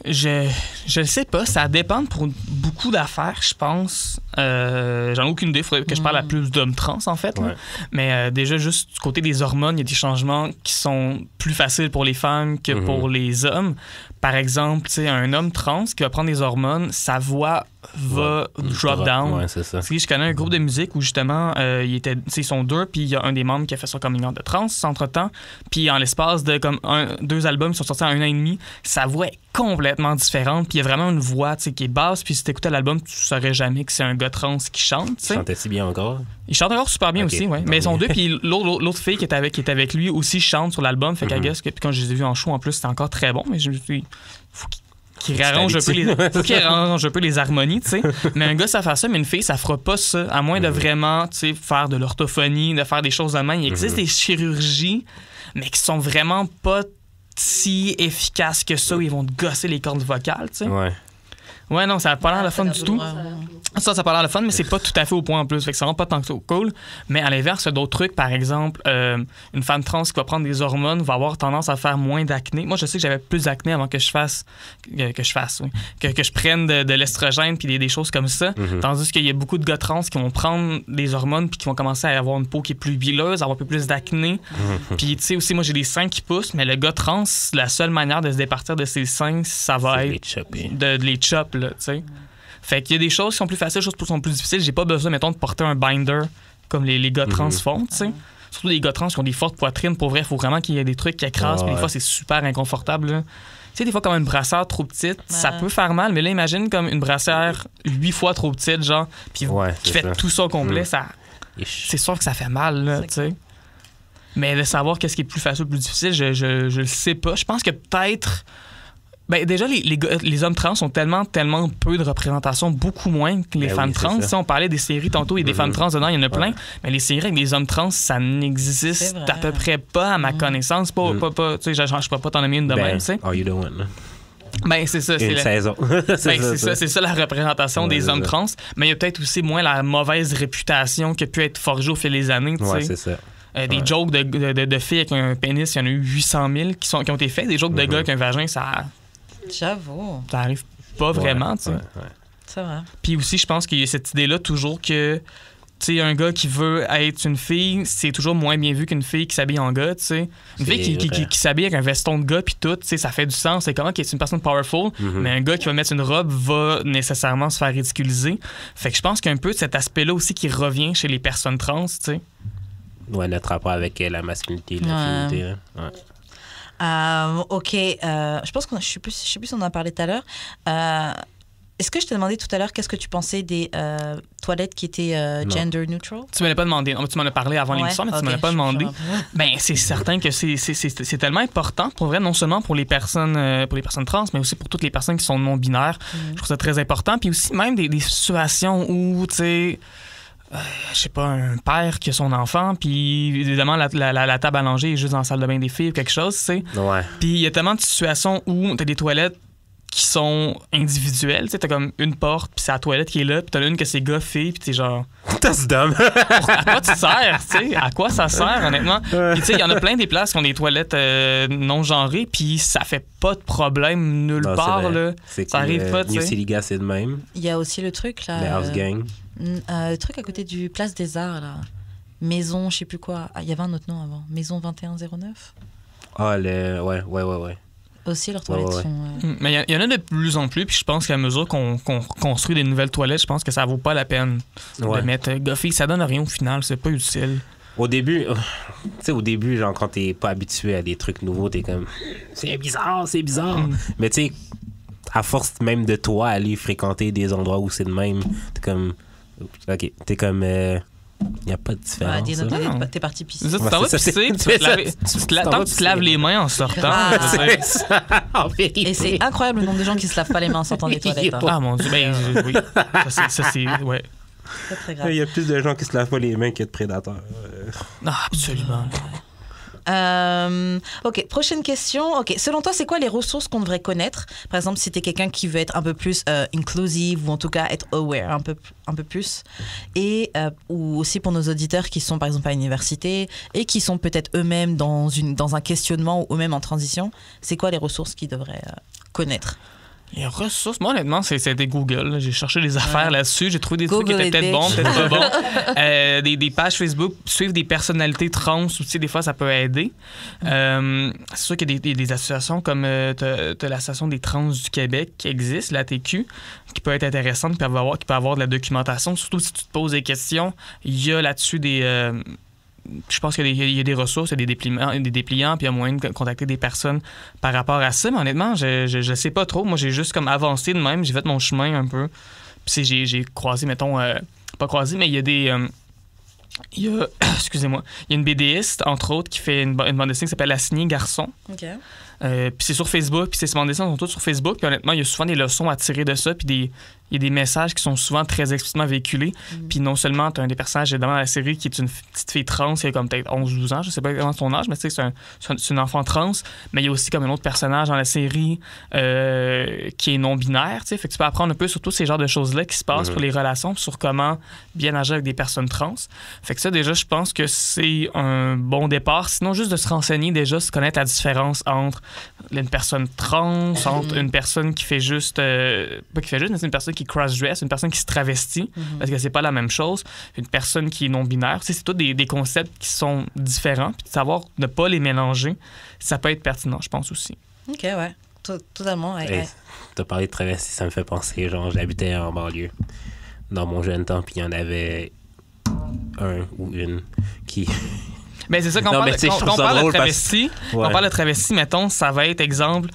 Je sais pas, ça dépend pour beaucoup d'affaires, je pense. J'en ai aucune idée, il faudrait que je parle à plus d'hommes trans, en fait. Ouais. Mais déjà, juste du côté des hormones, il y a des changements qui sont plus faciles pour les femmes que pour les hommes. Par exemple, tu sais, un homme trans qui va prendre des hormones, sa voix va drop down. Ouais, c'est ça. Je connais un groupe de musique où justement, ils sont deux, puis il y a un des membres qui a fait son coming out de trans entre-temps. Puis en l'espace de comme 2 albums qui sont sortis en 1 an et demi, sa voix est complètement différente. Puis il y a vraiment une voix qui est basse. Puis si tu écoutais l'album, tu saurais jamais que c'est un gars trans qui chante. Il chantait si bien encore? Il chante encore super bien aussi, ouais. Mais ils sont deux, puis l'autre fille qui est avec lui aussi chante sur l'album. Fait qu'à guess que puis quand je les ai vus en show, en plus, c'était encore très bon. Mais je me suis dit, faut qu'il réarrange un peu les harmonies, tu sais. Mais un gars, ça fait ça, mais une fille, ça fera pas ça. À moins de vraiment, tu sais, faire de l'orthophonie, de faire des choses de main. Il existe des chirurgies, mais qui sont vraiment pas si efficaces que ça, où ils vont te gosser les cordes vocales, tu sais. Ouais, non, ça a pas l'air le fun du tout. Ça a pas l'air le fun, mais c'est pas tout à fait au point en plus. Fait que ça rend pas tant que ça cool. Mais à l'inverse, il y a d'autres trucs. Par exemple, une femme trans qui va prendre des hormones va avoir tendance à faire moins d'acné. Moi, je sais que j'avais plus d'acné avant que je prenne de l'estrogène puis des choses comme ça. Tandis qu'il y a beaucoup de gars trans qui vont prendre des hormones puis qui vont commencer à avoir une peau qui est plus huileuse, avoir un peu plus d'acné. Puis, tu sais, aussi, moi, j'ai des seins qui poussent, mais le gars trans, la seule manière de se départir de ses seins, ça va être de les chop, là, tu sais. Fait qu'il y a des choses qui sont plus faciles, des choses qui sont plus difficiles. J'ai pas besoin, mettons, de porter un binder comme les gars trans font, tu sais. Surtout les gars trans qui ont des fortes poitrines. Pour vrai, il faut vraiment qu'il y ait des trucs qui écrasent. Puis des fois, c'est super inconfortable, là. Tu sais, des fois, comme une brassière trop petite, ça peut faire mal. Mais là, imagine comme une brassière 8 fois trop petite, genre, puis qui fait tout ça au complet. C'est sûr que ça fait mal, là, tu sais. Mais de savoir qu'est-ce qui est plus facile ou plus difficile, je le sais pas. Je pense que peut-être... Ben déjà, les hommes trans ont tellement peu de représentation, beaucoup moins que les femmes trans. Si on parlait des séries tantôt, il y a des femmes trans dedans, il y en a plein. Mais les séries avec des hommes trans, ça n'existe à peu près pas à ma connaissance. Tu sais, je pourrais pas t'en nommer une de même, tu sais. Are you the one? Ben, c'est ça. C'est une saison. C'est ça la représentation des hommes trans. Mais il y a peut-être aussi moins la mauvaise réputation qui a pu être forgée au fil des années, tu sais. Ouais, c'est ça. Des jokes de filles avec un pénis, il y en a eu 800 000 qui ont été faits. Des jokes de gars avec un vagin, ça... J'avoue. Ça arrive pas vraiment, tu sais. C'est vrai. Puis aussi, je pense qu'il y a cette idée-là toujours que, tu sais, un gars qui veut être une fille, c'est toujours moins bien vu qu'une fille qui s'habille en gars, tu sais. Une fille qui s'habille avec un veston de gars puis tout, tu sais, ça fait du sens. C'est comment qu'il est une personne powerful, mais un gars qui va mettre une robe va nécessairement se faire ridiculiser. Fait que je pense qu'il y a un peu cet aspect-là aussi qui revient chez les personnes trans, tu sais. Ouais, notre rapport avec la masculinité et la féminité, là. Ouais. OK. Je pense je sais plus si on en a parlé tout à l'heure. Est-ce que je t'ai demandé tout à l'heure qu'est-ce que tu pensais des toilettes qui étaient gender neutral? Tu me l'as pas demandé. Tu m'en as parlé avant l'émission, mais tu me l'as pas demandé. Ben, c'est certain que c'est tellement important, pour vrai, non seulement pour les personnes trans, mais aussi pour toutes les personnes qui sont non-binaires. Je trouve ça très important. Puis aussi, même des situations où, tu sais... je sais pas, un père qui a son enfant, puis évidemment, la table à langer est juste dans la salle de bain des filles ou quelque chose, tu sais. Ouais. Puis il y a tellement de situations où t'as des toilettes qui sont individuelles, tu sais, t'as comme une porte, puis c'est la toilette qui est là, puis t'as une que c'est gars-filles, puis t'es genre... T'as dumb. À quoi tu sers, tu sais? À quoi ça sert, honnêtement? Puis tu sais, il y en a plein des places qui ont des toilettes non genrées, puis ça fait pas de problème nulle part, là. Ça arrive pas, tu sais. New City c'est de même. Il y a aussi le truc, là... Les House Gang. Le truc à côté du Place des Arts, là. Maison, je sais plus quoi. Ah, il y avait un autre nom avant. Maison 2109. Ah, ouais. Aussi, leurs toilettes sont... Mais il y en a de plus en plus, puis je pense qu'à mesure qu'on construit des nouvelles toilettes, je pense que ça vaut pas la peine de mettre gars-filles. Ça donne rien au final, c'est pas utile. Au début, genre, quand t'es pas habitué à des trucs nouveaux, t'es comme... C'est bizarre. Mais tu sais, à force même de toi aller fréquenter des endroits où c'est de même, t'es comme... OK, t'es comme... Il n'y a pas de différence. T'es parti pisser. Tu t'en vas pisser, tant que tu te laves les mains en sortant. C'est ça, en vérité. Et c'est incroyable le nombre de gens qui se lavent pas les mains en sortant des toilettes. Hein. Ah mon Dieu, oui. Ça, c'est... Ouais. C'est très grave. Il y a plus de gens qui se lavent pas les mains que de prédateurs. Ah, absolument. OK, prochaine question. OK, selon toi, c'est quoi les ressources qu'on devrait connaître? Par exemple, si tu es quelqu'un qui veut être un peu plus inclusive ou en tout cas être aware un peu plus. Et ou aussi pour nos auditeurs qui sont par exemple à l'université et qui sont peut-être eux-mêmes dans un questionnement ou eux-mêmes en transition, c'est quoi les ressources qu'ils devraient connaître? Les ressources, moi honnêtement, c'était Google. Là. J'ai cherché des affaires là-dessus. J'ai trouvé des trucs qui étaient peut-être bons, peut-être pas bons. Des pages Facebook, suivre des personnalités trans aussi, des fois, ça peut aider. C'est sûr qu'il y a des associations comme t'as l'Association des trans du Québec qui existe, l'ATQ, qui peut être intéressante, qui peut avoir de la documentation. Surtout si tu te poses des questions, il y a là-dessus des... je pense qu'il y a des ressources, il y a des dépliants, puis il y a moyen de contacter des personnes par rapport à ça. Mais honnêtement, je sais pas trop. Moi, j'ai juste comme avancé de même. J'ai fait mon chemin un peu. Puis j'ai croisé, mettons... pas croisé, mais il y a des... excusez-moi. Il y a une BDiste, entre autres, qui fait une bande dessinée qui s'appelle Assigné Garçon. OK. Puis c'est sur Facebook, puis ces bandes dessinées sont toutes sur Facebook. Puis honnêtement, il y a souvent des leçons à tirer de ça, puis il y a des messages qui sont souvent très explicitement véhiculés. Puis non seulement, tu as un des personnages dans la série qui est une petite fille trans, qui a comme peut-être 11-12 ans, je sais pas exactement son âge, mais tu sais, c'est une enfant trans. Mais il y a aussi comme un autre personnage dans la série qui est non-binaire, tu sais. Fait que tu peux apprendre un peu sur tous ces genres de choses-là qui se passent pour les relations, puis sur comment bien agir avec des personnes trans. Fait que ça, déjà, je pense que c'est un bon départ. Sinon, juste de se renseigner, déjà, se connaître la différence entre une personne trans, entre une personne qui fait juste... pas qui fait juste, mais c'est une personne qui cross-dress, une personne qui se travestit, parce que c'est pas la même chose. Une personne qui est non-binaire. Tu sais, c'est tous des concepts qui sont différents. Puis de savoir ne pas les mélanger, ça peut être pertinent, je pense aussi. OK, ouais. Totalement. Ouais. Hey, t'as parlé de travesti, ça me fait penser. Genre, j'habitais en banlieue dans mon jeune temps, puis il y en avait un ou une qui... Mais c'est ça, quand on parle de travesti, mettons, ça va être exemple.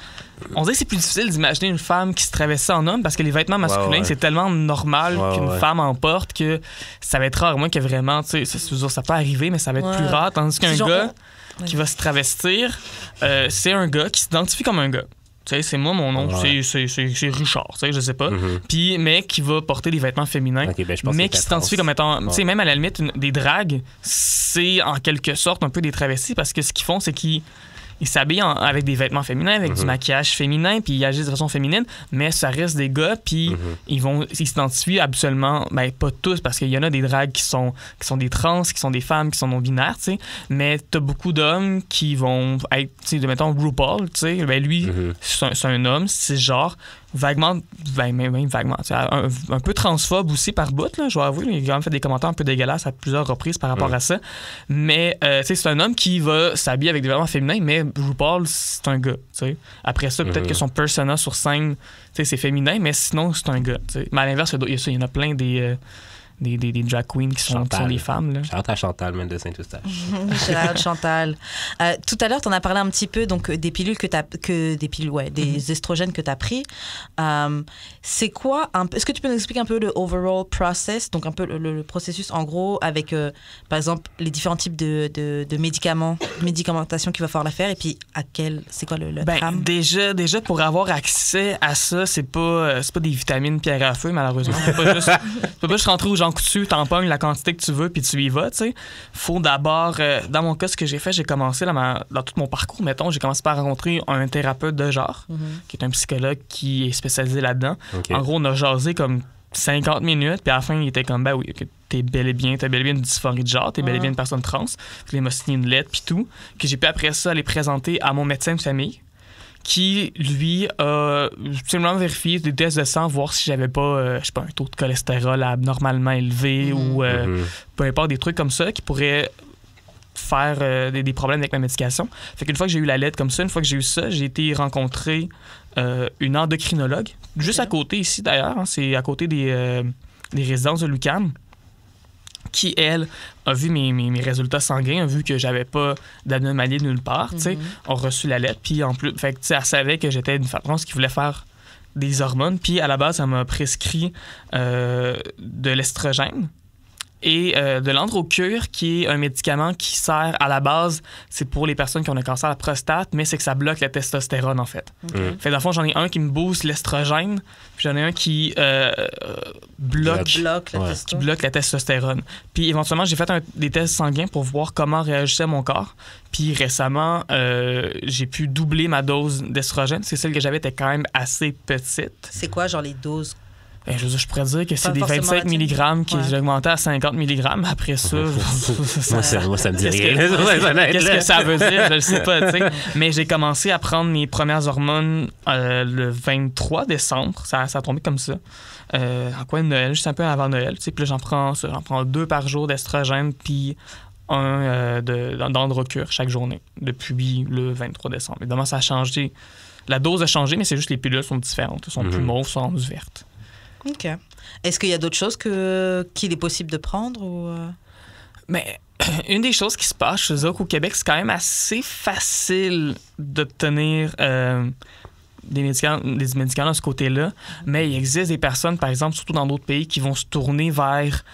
On dirait que c'est plus difficile d'imaginer une femme qui se travestit en homme parce que les vêtements masculins, c'est tellement normal qu'une femme en porte que ça va être rare, moins que vraiment, tu sais, ça peut arriver, mais ça va être plus rare. Tandis qu'un gars qui va se travestir, c'est un gars qui s'identifie comme un gars. Tu sais, c'est moi, mon nom, c'est Richard, tu sais, je sais pas. Puis, mais qui va porter des vêtements féminins, mais qui s'identifie comme étant... Tu sais, même à la limite, des dragues, c'est en quelque sorte un peu des travestis parce que ce qu'ils font, c'est qu'ils s'habillent avec des vêtements féminins, avec du maquillage féminin, puis ils agissent de façon féminine, mais ça reste des gars, puis ils s'identifient absolument, ben pas tous, parce qu'il y en a des dragues qui sont des trans, qui sont des femmes, qui sont non-binaires, tu sais, mais t'as beaucoup d'hommes qui vont être, tu sais, mettons RuPaul, tu sais, ben lui, c'est un homme, c'est genre vaguement, même vaguement, un peu transphobe aussi par bout, là, je dois avouer, il a quand même fait des commentaires un peu dégueulasses à plusieurs reprises par rapport à ça, mais c'est un homme qui va s'habiller avec des vêtements féminins, mais RuPaul, c'est un gars, t'sais. Après ça, peut-être que son persona sur scène, c'est féminin, mais sinon, c'est un gars, t'sais. Mais à l'inverse, il y en a plein des drag queens qui sont des femmes. Shout à Chantal, même de Saint-Eustache. Shout Chantal. Tout à l'heure, tu en as parlé un petit peu donc, des pilules des estrogènes que tu as pris. C'est quoi est-ce que tu peux nous expliquer un peu le overall process, donc un peu le processus en gros avec, par exemple, les différents types de médicamentation qu'il va falloir la faire et puis c'est quoi le trame? Déjà, pour avoir accès à ça, c'est pas des vitamines pierre à feu, malheureusement. Tu peux pas juste rentrer au Jean Coutu, t'empoignes la quantité que tu veux, puis tu y vas, tu sais. Faut d'abord, dans mon cas, ce que j'ai fait, j'ai commencé, dans tout mon parcours, mettons, j'ai commencé par rencontrer un thérapeute de genre, qui est un psychologue qui est spécialisé là-dedans. Okay. En gros, on a jasé comme 50 minutes, puis à la fin, il était comme, ben oui, okay, t'as bel et bien une dysphorie de genre, t'es bel et bien une personne trans. Puis il m'a signé une lettre, puis tout, que j'ai pu après ça aller présenter à mon médecin de famille, qui, lui, a simplement vérifié des tests de sang, voir si j'avais pas, je sais pas, un taux de cholestérol abnormalement élevé ou peu importe, des trucs comme ça qui pourraient faire des problèmes avec ma médication. Fait qu'une fois que j'ai eu la lettre comme ça, une fois que j'ai eu ça, j'ai été rencontrer une endocrinologue, juste à côté ici d'ailleurs, hein, c'est à côté des résidences de l'UQAM, qui, elle, a vu mes résultats sanguins, a vu que j'avais pas d'anomalie nulle part, tu sais, a reçu la lettre, puis en plus, fait que, tu sais, elle savait que j'étais une femme trans qui voulait faire des hormones, puis à la base, elle m'a prescrit de l'estrogène et de l'androcure, qui est un médicament qui sert à la base, c'est pour les personnes qui ont le cancer de la prostate, mais c'est que ça bloque la testostérone, en fait. Fait dans le fond, j'en ai un qui me booste l'estrogène, puis j'en ai un qui bloque la testostérone. Puis éventuellement, j'ai fait des tests sanguins pour voir comment réagissait mon corps. Puis récemment, j'ai pu doubler ma dose d'estrogène. C'est celle que j'avais était quand même assez petite. C'est quoi, genre les doses? Ben, je pourrais dire que c'est des 25 mg qui j'ai augmenté à 50 mg. Après ça, moi, ça me dit rien. Qu'est-ce que ça veut dire? Je le sais pas, tu sais. Mais j'ai commencé à prendre mes premières hormones le 23 décembre. Ça a tombé comme ça. En quoi, Noël, juste un peu avant Noël. Tu sais. Puis là, j'en prends 2 par jour d'estrogène, puis un d'androcure chaque journée depuis le 23 décembre. Évidemment, ça a changé. La dose a changé, mais c'est juste que les pilules sont différentes. Elles sont plus mauves, sont rendues vertes. OK. Est-ce qu'il y a d'autres choses qu'il est possible de prendre ou... Mais une des choses qui se passe, je veux dire qu'au Québec, c'est quand même assez facile d'obtenir des médicaments de ce côté-là, mais il existe des personnes, par exemple, surtout dans d'autres pays, qui vont se tourner vers...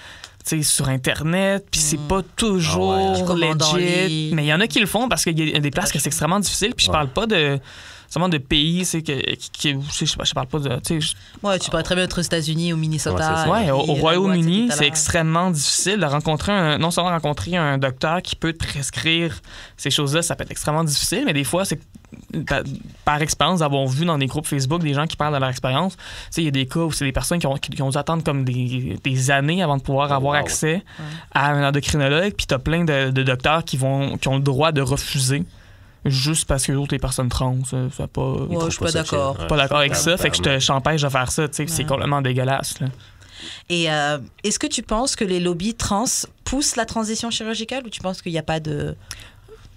sur Internet, puis c'est pas toujours legit. Mais il y en a qui le font parce qu'il y a des places que c'est extrêmement difficile, puis je parle pas de... Seulement de pays, c'est je parle pas de... Ouais, tu pourrais très bien être aux États-Unis, au Minnesota. Ouais, au Royaume-Uni, c'est extrêmement difficile de rencontrer non seulement rencontrer un docteur qui peut te prescrire ces choses-là, ça peut être extrêmement difficile, mais des fois, c'est par expérience, d'avoir vu dans des groupes Facebook des gens qui parlent de leur expérience, il y a des cas où c'est des personnes qui ont dû attendre comme des années avant de pouvoir avoir accès à un endocrinologue, puis t'as plein de docteurs qui ont le droit de refuser juste parce que les personnes trans, ça pas... Ouais, je suis pas d'accord. Pas d'accord avec ça, fait que je t'empêche de faire ça, tu sais, c'est complètement dégueulasse, là. Et est-ce que tu penses que les lobbies trans poussent la transition chirurgicale ou tu penses qu'il n'y a pas de...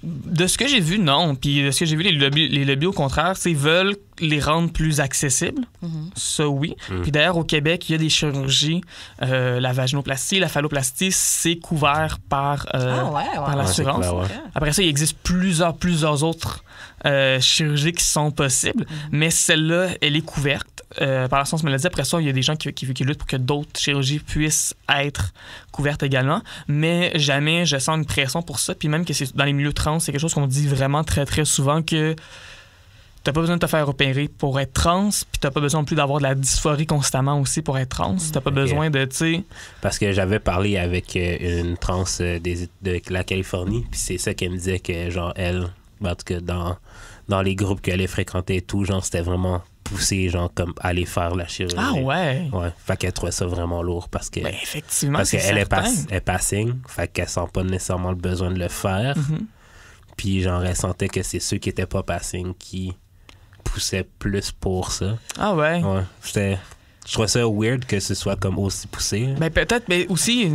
De ce que j'ai vu, non. Puis de ce que j'ai vu, les lobbies, au contraire, veulent les rendre plus accessibles. Ça, oui. Puis d'ailleurs, au Québec, il y a des chirurgies. La vaginoplastie, la phalloplastie, c'est couvert par l'assurance. Ouais. Après ça, il existe plusieurs autres chirurgies qui sont possibles. Mais celle-là, elle est couverte par l'assurance maladie. Après ça, il y a des gens qui luttent pour que d'autres chirurgies puissent être couvertes également. Mais jamais je sens une pression pour ça. Puis même que c'est dans les milieux trans, c'est quelque chose qu'on dit vraiment très, très souvent que t'as pas besoin de te faire opérer pour être trans, puis t'as pas besoin non plus d'avoir de la dysphorie constamment aussi pour être trans. T'as pas besoin de, tu sais... Parce que j'avais parlé avec une trans de la Californie, puis c'est ça qu'elle me disait que, genre, elle, en tout cas, dans les groupes qu'elle fréquentait et tout, genre, c'était vraiment poussé, genre, comme aller faire la chirurgie. Ah ouais? Ouais. Fait qu'elle trouvait ça vraiment lourd parce que... Ben, effectivement, parce qu'elle est passing, fait qu'elle sent pas nécessairement le besoin de le faire. Puis, genre, elle sentait que c'est ceux qui étaient pas passing qui poussaient plus pour ça. Ah ouais? Ouais. Je trouvais ça weird que ce soit comme aussi poussé. Ben peut-être, mais aussi,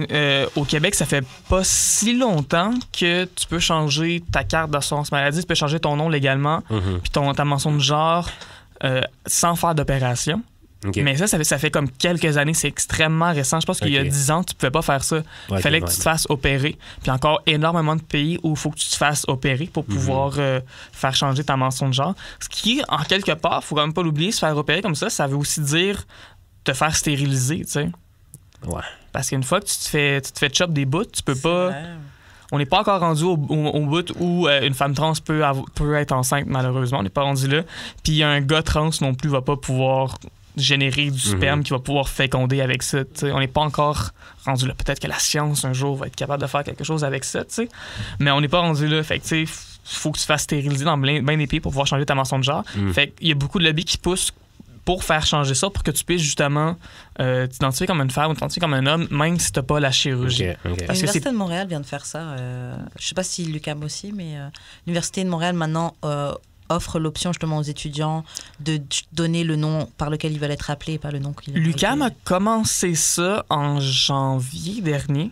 au Québec, ça fait pas si longtemps que tu peux changer ta carte d'assurance maladie, tu peux changer ton nom légalement, puis ta mention de genre sans faire d'opération. Okay. Mais ça fait comme quelques années, c'est extrêmement récent. Je pense qu'il y a 10 ans, tu pouvais pas faire ça. Il fallait que tu te fasses opérer. Puis encore énormément de pays où il faut que tu te fasses opérer pour pouvoir faire changer ta mention de genre. Ce qui, en quelque part, faut quand même pas l'oublier, se faire opérer comme ça veut aussi dire te faire stériliser, tu sais. Ouais. Parce qu'une fois que tu te fais chop des bouts, tu peux pas... On n'est pas encore rendu au bout où une femme trans peut être enceinte, malheureusement. On n'est pas rendu là. Puis un gars trans non plus va pas pouvoir générer du sperme qui va pouvoir féconder avec ça. T'sais. On n'est pas encore rendu là. Peut-être que la science, un jour, va être capable de faire quelque chose avec ça, t'sais. Mais on n'est pas rendu là. Fait que, tu sais, faut que tu fasses stériliser dans bien des pays pour pouvoir changer ta mention de genre. Fait qu'il y a beaucoup de lobbies qui poussent pour faire changer ça, pour que tu puisses justement t'identifier comme une femme ou t'identifier comme un homme, même si t'as pas la chirurgie. Parce L'Université de Montréal vient de faire ça. Je sais pas si l'UQAM aussi, mais l'Université de Montréal maintenant offre l'option justement aux étudiants de donner le nom par lequel ils veulent être appelés et pas le nom qu'ils veulent. L'UQAM a commencé ça en janvier dernier.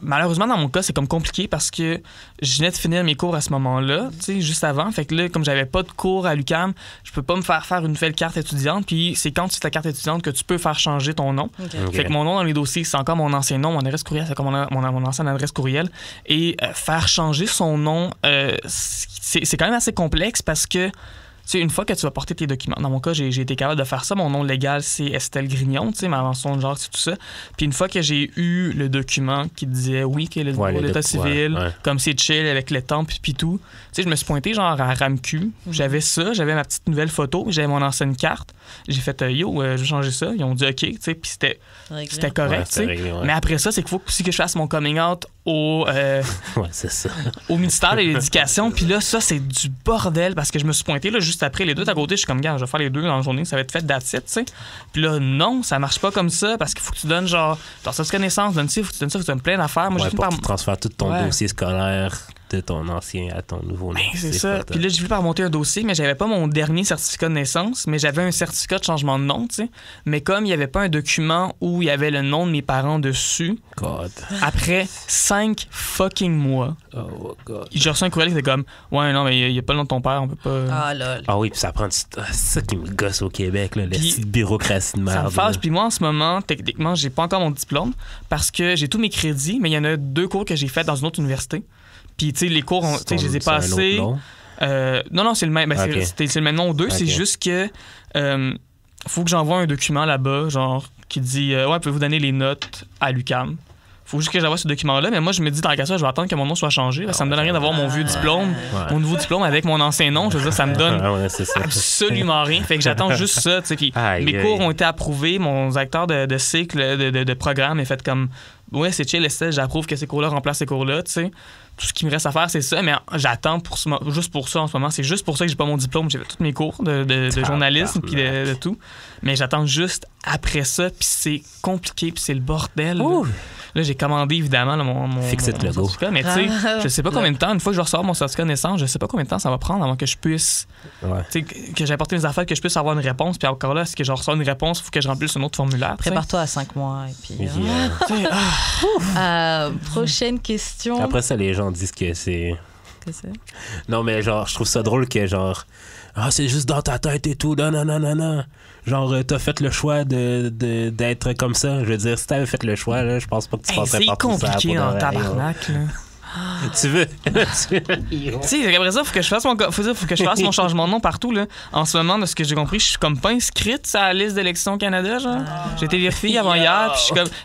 Malheureusement, dans mon cas, c'est comme compliqué parce que je venais de finir mes cours à ce moment-là, tu sais, juste avant. Fait que là, comme j'avais pas de cours à l'UQAM, je peux pas me faire une nouvelle carte étudiante. Puis c'est quand tu fais ta carte étudiante que tu peux faire changer ton nom. Fait que mon nom dans les dossiers, c'est encore mon ancien nom, mon adresse courriel, c'est comme mon ancienne adresse courriel. Et faire changer son nom, c'est quand même assez complexe parce que tu sais, une fois que tu vas porter tes documents, dans mon cas, j'ai été capable de faire ça. Mon nom légal, c'est Estelle Grignon, tu sais, ma mention de genre, c'est tout ça. Puis une fois que j'ai eu le document qui disait oui, que le droit d'état civil, comme c'est chill avec les temps, puis tout, tu sais, je me suis pointé genre à RAMQ. J'avais ça, j'avais ma petite nouvelle photo, j'avais mon ancienne carte. J'ai fait yo, je vais changer ça. Ils ont dit OK, tu sais, puis c'était correct, tu sais. Mais après ça, c'est qu'il faut aussi que je fasse mon coming out au ministère de l'Éducation. Puis là, ça, c'est du bordel parce que je me suis pointé là, juste après les deux à côté. Je suis comme, gars, je vais faire les deux dans la journée, ça va être fait that's it, tu sais. Puis là, non, ça marche pas comme ça parce qu'il faut que tu donnes genre, ton certificat de connaissance, donne ça, il faut que tu donnes ça, il faut que tu donnes plein d'affaires. Moi, pour que tu transfères tout ton dossier scolaire de ton ancien à ton nouveau nom. C'est ça. Puis là, j'ai voulu remonter un dossier, mais j'avais pas mon dernier certificat de naissance, mais j'avais un certificat de changement de nom, tu sais. Mais comme il y avait pas un document où il y avait le nom de mes parents dessus, après 5 fucking mois, j'ai reçu un courriel qui était comme ouais, non, mais il y a pas le nom de ton père, on peut pas. Ah, lol. Ah oui, puis ça prend c'est ça qui me gosse au Québec, là, la petite bureaucratie de merde. Ça me fâche. Puis moi, en ce moment, techniquement, j'ai pas encore mon diplôme parce que j'ai tous mes crédits, mais il y en a 2 cours que j'ai fait dans une autre université. Puis, tu sais, les cours, tu sais, je les ai passés. Non, c'est le même. C'est le même nom aux deux. C'est juste que faut que j'envoie un document là-bas, genre, qui dit ouais, pouvez-vous donner les notes à l'UQAM. Faut juste que j'envoie ce document-là, mais moi, je me dis, tant qu'à ça, je vais attendre que mon nom soit changé. Ça me donne rien d'avoir mon vieux diplôme, mon nouveau diplôme avec mon ancien nom. Je veux dire, ça me donne absolument rien. Fait que j'attends juste ça, tu sais. Puis mes cours ont été approuvés. Mon directeur de cycle, de programme, est fait comme, ouais, c'est chill, Estelle, j'approuve que ces cours-là remplacent ces cours-là, tu sais. Tout ce qui me reste à faire, c'est ça, mais j'attends juste pour ça en ce moment. C'est juste pour ça que j'ai pas mon diplôme. J'ai fait tous mes cours de journalisme puis de tout. Mais j'attends juste après ça, puis c'est compliqué, puis c'est le bordel. Là, j'ai commandé évidemment là, mon certificat, mais tu sais, je sais pas combien de temps, une fois que je ressors mon certificat de naissance, je sais pas combien de temps ça va prendre avant que je puisse, tu sais, que j'ai apporté mes affaires, que je puisse avoir une réponse, puis encore là, est-ce que je reçois une réponse, il faut que je remplisse un autre formulaire. Prépare-toi à 5 mois, et puis... prochaine question. Après ça, les gens disent que c'est... Non, mais genre, je trouve ça drôle que genre... Ah, c'est juste dans ta tête et tout. Non. Genre, t'as fait le choix d'être comme ça. Je veux dire, si t'avais fait le choix, là, je pense pas que tu passerais par tout ça. C'est compliqué en tabarnak, là. Tu veux? Tu sais, après ça, faut que je fasse mon changement de nom partout, là. En ce moment, de ce que j'ai compris, je suis comme pas inscrite sur la liste d'élections Canada, genre. J'ai été vérifiée avant hier,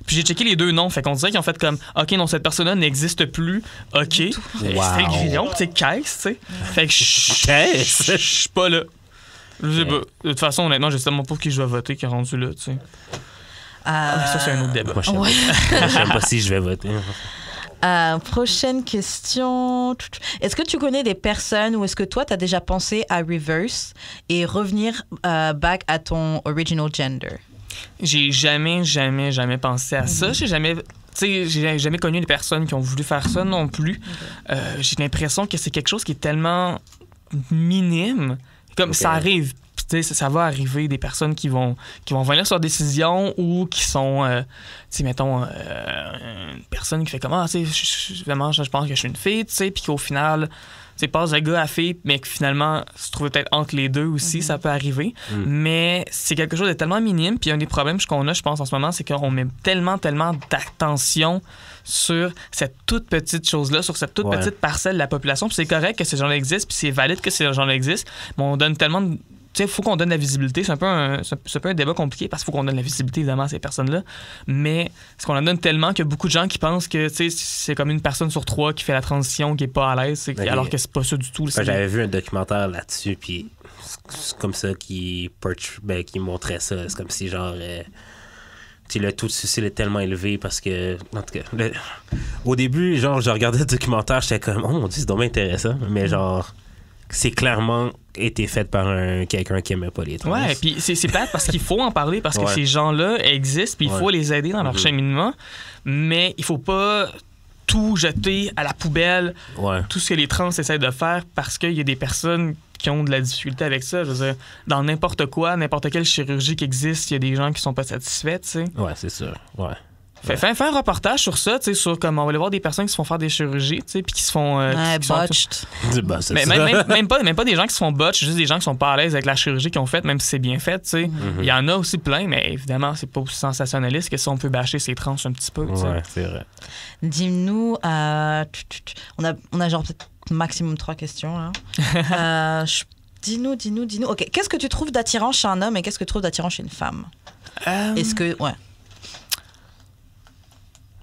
puis j'ai checké les 2 noms. Fait qu'on dirait qu'ils ont fait comme, OK, non, cette personne-là n'existe plus. OK. C'était le grillon, tu sais, caisse, tu sais. Fait que je suis pas là. Je sais pas. De toute façon, honnêtement, je sais tellement pas pour qui je vais voter qui est rendu là, tu sais. Ça, c'est un autre débat. Moi, je sais pas si je vais voter. Prochaine question. Est-ce que tu connais des personnes ou est-ce que toi, tu as déjà pensé à reverse et revenir back à ton original gender? J'ai jamais pensé à ça. J'ai jamais connu des personnes qui ont voulu faire ça non plus. J'ai l'impression que c'est quelque chose qui est tellement minime. Comme ça arrive. Ça va arriver des personnes qui vont venir sur décision ou qui sont, mettons, une personne qui fait comment, vraiment, je pense que je suis une fille, puis qu'au final, passe de gars à fille, mais que finalement, se trouve peut-être entre les deux aussi, ça peut arriver. Mais c'est quelque chose de tellement minime, puis un des problèmes qu'on a, je pense, en ce moment, c'est qu'on met tellement d'attention sur cette toute petite chose-là, sur cette toute petite parcelle de la population, puis c'est correct que ces gens-là existent, puis c'est valide que ces gens-là existent, mais on donne tellement sais, faut qu'on donne la visibilité. C'est un peu un débat compliqué parce qu'il faut qu'on donne la visibilité, évidemment, à ces personnes-là. Mais est-ce qu'on en donne tellement qu'il y a beaucoup de gens qui pensent que, tu sais, c'est comme une personne sur 3 qui fait la transition, qui est pas à l'aise, alors que c'est pas ça du tout. J'avais vu un documentaire là-dessus, puis c'est comme ça qui montrait ça. C'est comme si, genre... le taux de suicide est tellement élevé parce que, en tout cas, au début, genre, je regardais le documentaire, j'étais comme, oh mon Dieu, c'est dommage intéressant, mais genre, c'est clairement été fait par quelqu'un qui aimait pas les trans. Ouais, puis c'est plate parce qu'il faut en parler parce que ces gens-là existent, puis il faut les aider dans leur cheminement, mais il faut pas tout jeter à la poubelle, tout ce que les trans essaient de faire parce qu'il y a des personnes qui ont de la difficulté avec ça. Je veux dire, dans n'importe quoi, n'importe quelle chirurgie qui existe, il y a des gens qui sont pas satisfaits, tu sais. Ouais, c'est sûr. Ouais. Fais un reportage sur ça, tu sais, sur comment on va aller voir des personnes qui se font faire des chirurgies, tu sais, puis qui se font... botched. Même pas des gens qui se font botch, juste des gens qui sont pas à l'aise avec la chirurgie qu'ils ont faite, même si c'est bien fait, tu sais. Il y en a aussi plein, mais évidemment, c'est pas aussi sensationnaliste que si on peut bâcher ces trans un petit peu, tu sais. Ouais, c'est vrai. Dis-nous, on a genre peut-être maximum 3 questions, là. Dis-nous. OK, qu'est-ce que tu trouves d'attirant chez un homme et qu'est-ce que tu trouves d'attirant chez une femme? Est-ce que... Ouais.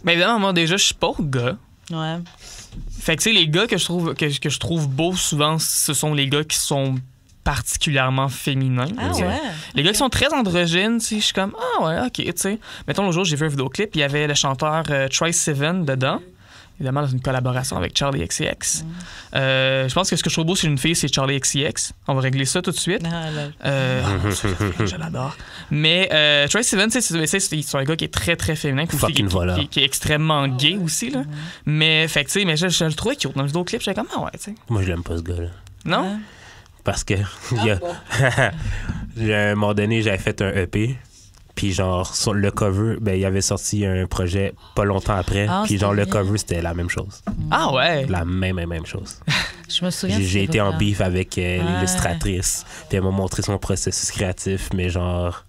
Ben évidemment, moi, déjà, je suis pas gars. Ouais. Fait que, tu sais, les gars que je trouve beaux, souvent, ce sont les gars qui sont particulièrement féminins. Ah ouais. Les gars qui sont très androgynes, tu sais, je suis comme, ah ouais, OK, tu sais. Mettons, l'autre jour, j'ai vu un vidéoclip, il y avait le chanteur Troye Sivan dedans. Évidemment, dans une collaboration avec Charli XCX. Je pense que ce que je trouve beau chez une fille, c'est Charli XCX. On va régler ça tout de suite. Je l'adore. Mais Troye Sivan, c'est un gars qui est très, très féminin. Qui est extrêmement gay aussi. Là. Mais, fait que, tu sais, mais je le trouvais cute. Dans le vidéoclip, j'étais comme, ah ouais, tu sais. Moi, je l'aime pas, ce gars-là. Non? Parce que, à un moment donné, j'avais fait un EP. Puis genre, sur le cover, ben, il avait sorti un projet pas longtemps après. Puis genre, le cover, c'était la même chose. Ah ouais? La même chose. Je me souviens. J'ai été en beef avec l'illustratrice. Puis elle m'a montré son processus créatif. Mais genre,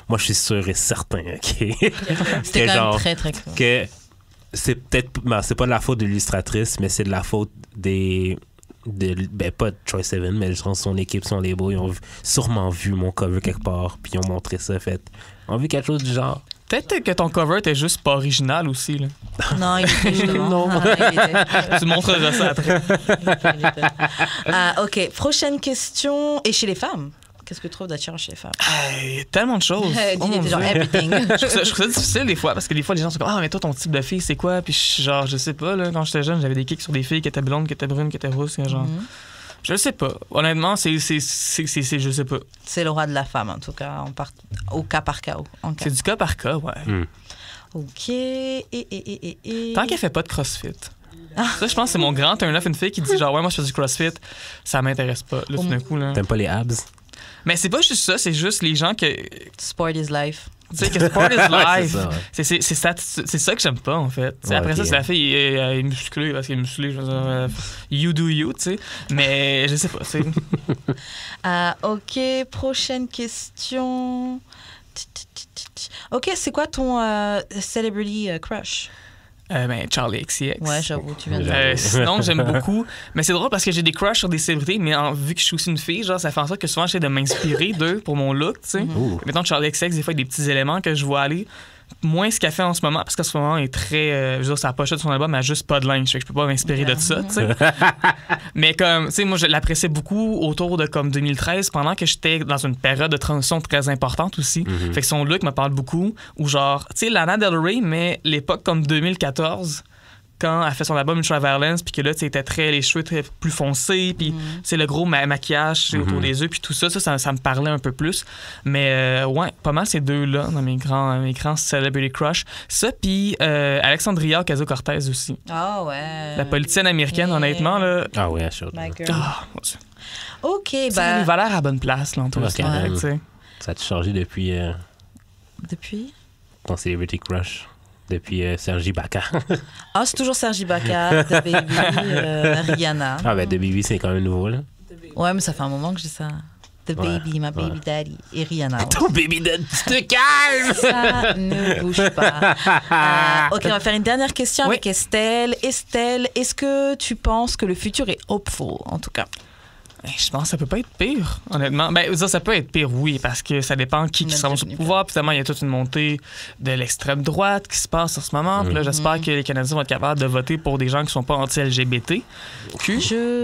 moi, je suis sûr et certain, OK? C'était quand même très, très cool. Que c'est peut-être... Ben, c'est pas de la faute de l'illustratrice, mais c'est de la faute pas de Troye Sivan, mais son équipe, son label, ils ont sûrement vu mon cover quelque part, puis ils ont montré ça, ils ont vu quelque chose du genre. Peut-être que ton cover était juste pas original aussi, là. Non, il était justement. Non. Tu montreras ça après. OK, prochaine question. Et chez les femmes? Qu'est-ce que tu trouves d'attirant chez les femmes? Tellement de choses. Dis genre everything. Je trouve ça difficile des fois, parce que des fois, les gens sont comme, ah, mais toi, ton type de fille, c'est quoi? Puis genre, je sais pas, là, quand j'étais jeune, j'avais des kicks sur des filles qui étaient blondes, qui étaient brunes, qui étaient rousses, genre. Je sais pas. Honnêtement, je sais pas. C'est le roi de la femme, en tout cas, au cas par cas. C'est du cas par cas, ouais. OK. Tant qu'elle fait pas de crossfit. Ça, je pense que c'est mon grand turn-off, une fille qui dit genre, ouais, moi, je fais du crossfit, ça m'intéresse pas. Là, tout d'un coup, là. T'aimes pas les abs? Mais c'est pas juste ça, c'est juste les gens que... Sport is life. Tu sais, que sport is life. C'est ça que j'aime pas, en fait. Après ça, c'est la fille est musclée, parce qu'elle est musclée, je veux dire, you do you, tu sais. Mais je sais pas, c'est... OK, prochaine question. OK, c'est quoi ton celebrity crush? Charli XCX. Ouais, j'avoue, tu viens de sinon, j'aime beaucoup. Mais c'est drôle parce que j'ai des crushs sur des célébrités, mais vu que je suis aussi une fille, genre, ça fait en sorte que souvent, j'essaie de m'inspirer d'eux pour mon look, tu sais. Mettons, Charli XCX, des fois, il y a des petits éléments que je vois aller. Moins ce qu'elle fait en ce moment, parce qu'en ce moment, elle est très... je veux dire, sa pochette de son album, elle a juste pas de linge. Fait que je peux pas m'inspirer de ça, tu sais. Mais comme, tu sais, moi, je l'appréciais beaucoup autour de comme 2013, pendant que j'étais dans une période de transition très importante aussi. Fait que son look me parle beaucoup. Ou genre, tu sais, Lana Del Rey, mais l'époque comme 2014... quand elle fait son album Ultraviolence, puis que là, tu sais, était les cheveux très plus foncés, puis c'est le gros maquillage autour des yeux, puis tout ça, ça me parlait un peu plus. Mais ouais, pas mal ces deux-là dans mes grands celebrity crush. Ça, puis Alexandria Ocasio-Cortez aussi. Ah ouais. La politicienne américaine, honnêtement, là. Ah ouais, sûr. My girl. Ah, mon Dieu. OK, Ça va l'air à bonne place, là, en tout cas. Ça a-tu changé depuis... Depuis? Ton celebrity crush? Depuis Sergi Baka. C'est toujours Sergi Baka, The Baby, Rihanna. Ah, ben, The Baby, c'est quand même nouveau, là. Ouais, mais ça fait un moment que j'ai ça. The Baby, ma baby daddy. Et Rihanna. Ton baby daddy, tu te calmes! Ça ne bouge pas. OK, on va faire une dernière question avec Estelle. Estelle, est-ce que tu penses que le futur est hopeful, en tout cas? Je pense que ça peut pas être pire, honnêtement. Ben, ça peut être pire, oui, parce que ça dépend qui s'en va sur le pouvoir. Puis finalement, il y a toute une montée de l'extrême droite qui se passe en ce moment. Puis là, j'espère que les Canadiens vont être capables de voter pour des gens qui sont pas anti-LGBT.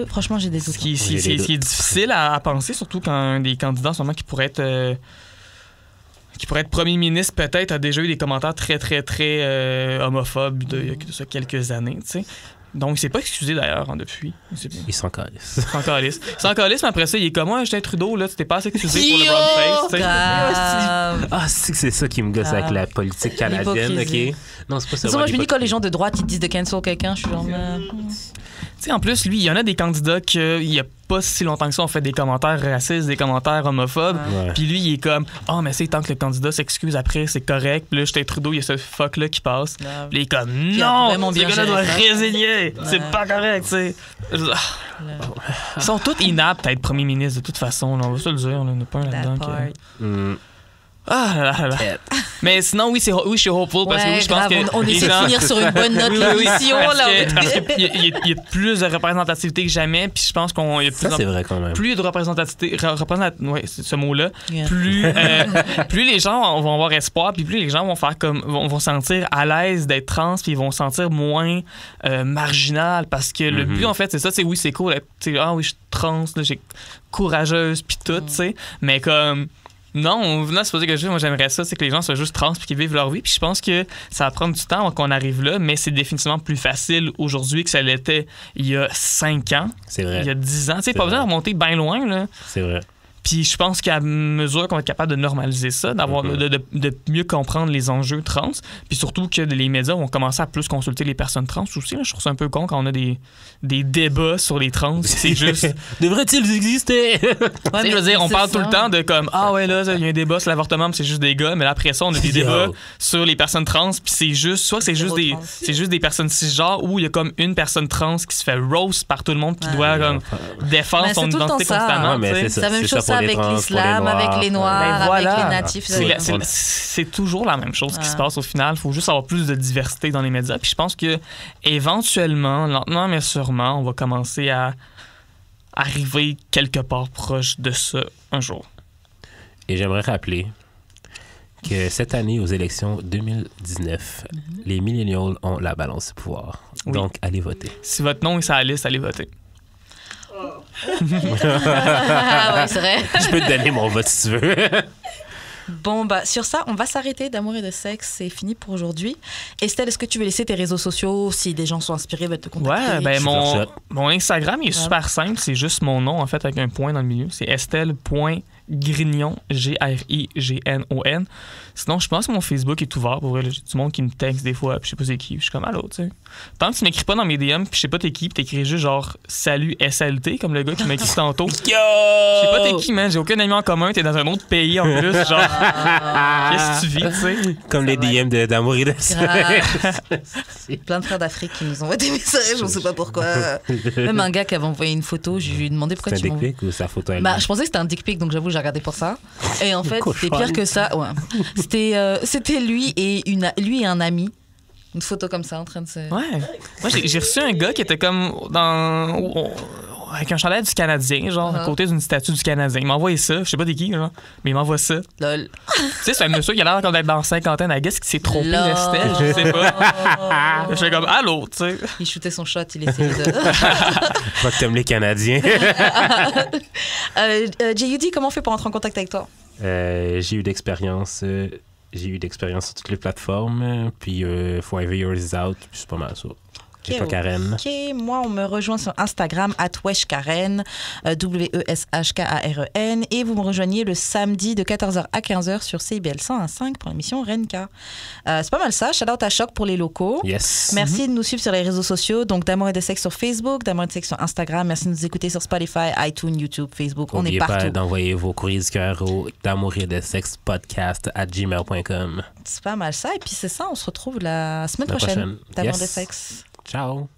Franchement, j'ai des doutes. Ce qui est difficile à penser, surtout quand des candidats en ce moment qui pourraient être premier ministre, peut-être, a déjà eu des commentaires très, très, très homophobes il y a de ça quelques années, tu sais. Donc, il s'est pas excusé d'ailleurs depuis. Il s'en calisse. Il s'en calisse, mais après ça, il est comme moi, Justin Trudeau, là, tu t'es pas assez excusé pour le brown face. C'est ça qui me gosse avec la politique canadienne, OK? Non, c'est pas ça. Moi, je me dis, quand les gens de droite, ils disent de cancel quelqu'un, je suis genre... Tu sais, en plus, lui, il y en a des candidats qu'il y a pas si longtemps que ça ont fait des commentaires racistes, des commentaires homophobes. Puis lui, il est comme mais c'est tant que le candidat s'excuse après, c'est correct. Puis là, Justin Trudeau, il y a ce fuck-là qui passe. Puis il est comme non, ce gars-là doit résigner. C'est pas correct, tu sais. Ils sont tous inaptes à être premier ministre de toute façon. Là, on va se le dire, on n'a pas un là-dedans. Mais sinon, oui, je suis hopeful parce que oui, je pense que on essaie de finir sur une bonne note l'émission. Il y a plus de représentativité que jamais, puis je pense qu'on y a c'est vrai quand même. Plus de représentativité, c'est ce mot-là, plus les gens vont avoir espoir, puis plus les gens vont faire vont sentir à l'aise d'être trans, puis ils vont se sentir moins marginal, parce que le but en fait, c'est ça, c'est oui, c'est cool, oui, je suis trans, là, j'ai courageuse, puis tout, tu sais, mais comme non, c'est pas ça que moi j'aimerais ça, c'est que les gens soient juste trans puis qu'ils vivent leur vie. Puis je pense que ça va prendre du temps avant qu'on arrive là, mais c'est définitivement plus facile aujourd'hui que ça l'était il y a 5 ans. C'est vrai. Il y a 10 ans. Tu sais, pas besoin de remonter bien loin, là. C'est vrai. Puis je pense qu'à mesure qu'on va être capable de normaliser ça, d'avoir de mieux comprendre les enjeux trans, puis surtout que les médias vont commencer à plus consulter les personnes trans aussi. Là, je trouve ça un peu con quand on a des débats sur les trans. C'est juste... Devrait-il exister? Je veux dire, on parle tout le temps de comme là, il y a un débat sur l'avortement, puis c'est juste des gars, mais là, après ça, on a des débats sur les personnes trans, puis c'est juste... Soit c'est juste des personnes cisgenres, ou il y a comme une personne trans qui se fait roast par tout le monde, qui doit comme défendre son identité constamment. C'est la même chose avec l'islam, avec les noirs, avec les natifs. C'est toujours la même chose qui se passe au final. Il faut juste avoir plus de diversité dans les médias. Puis je pense que éventuellement, lentement mais sûrement, on va commencer à arriver quelque part proche de ça un jour. Et j'aimerais rappeler que cette année, aux élections 2019, les millennials ont la balance du pouvoir. Oui. Donc, allez voter. Si votre nom est sur la liste, allez voter. Oui, c'est vrai. Je peux te donner mon vote si tu veux. Bon, sur ça, on va s'arrêter d'amour et de sexe. C'est fini pour aujourd'hui. Estelle, est-ce que tu veux laisser tes réseaux sociaux si des gens sont inspirés, veulent te contacter? Ouais, mon Instagram, il est super simple. C'est juste mon nom, en fait, avec un point dans le milieu. C'est estelle.grignon, Grignon. Sinon, je pense que mon Facebook est ouvert. Pour vrai, j'ai du monde qui me texte des fois, puis je sais pas c'est qui. Je suis comme allô, tu sais. Tant que tu m'écris pas dans mes DM, puis je sais pas t'es qui, puis t'écris juste genre salut SLT, comme le gars qui m'a écrit tantôt. Je sais pas t'es qui, man. J'ai aucun ami en commun. T'es dans un autre pays en plus. Genre, qu'est-ce que tu vis, tu sais? Comme les DM d'amour et de sexe. Plein de frères d'Afrique qui nous envoient des messages, on sait pas pourquoi. Même un gars qui avait envoyé une photo, je lui ai demandé pourquoi tu m'envoies. C'est un dick pic ou sa photo elle? Je pensais que c'était un dick pic, donc j'avoue, j'ai regardé pour ça. Et en fait, c'était pire que ça. Ouais. C'était lui et un ami. Une photo comme ça en train de se... Ouais. Moi, j'ai reçu un gars qui était comme avec un chandail du Canadien, genre, à côté d'une statue du Canadien. Il m'a envoyé ça. Je sais pas t'es qui, genre, mais il m'envoie ça. Lol. Tu sais, c'est un monsieur qui a l'air comme d'être dans la cinquantaine. I guess qui s'est trompé d'Estelle, je sais pas. Je fais comme, allô, tu sais. Il shootait son shot, il essayait de... Je crois que t'aimes les Canadiens. J.U.D., comment on fait pour entrer en contact avec toi? J'ai eu d'expérience sur toutes les plateformes, puis Forever Yours is Out, puis c'est pas mal ça. Et toi, Karen? OK, moi, on me rejoint sur Instagram, @weshkaren, WESHKAREN, et vous me rejoignez le samedi de 14h à 15h sur CIBL 101.5 pour l'émission Renka. C'est pas mal ça. Shout-out à Choc pour les locaux. Yes. Merci de nous suivre sur les réseaux sociaux, donc d'Amour et de sexe sur Facebook, d'Amour et de sexe sur Instagram. Merci de nous écouter sur Spotify, iTunes, YouTube, Facebook. On est partout. N'oubliez pas d'envoyer vos courriers du cœur au d'amour et de sexe podcast@gmail.com. C'est pas mal ça. Et puis c'est ça, on se retrouve la semaine prochaine. D'Amour et de sexe. Ciao.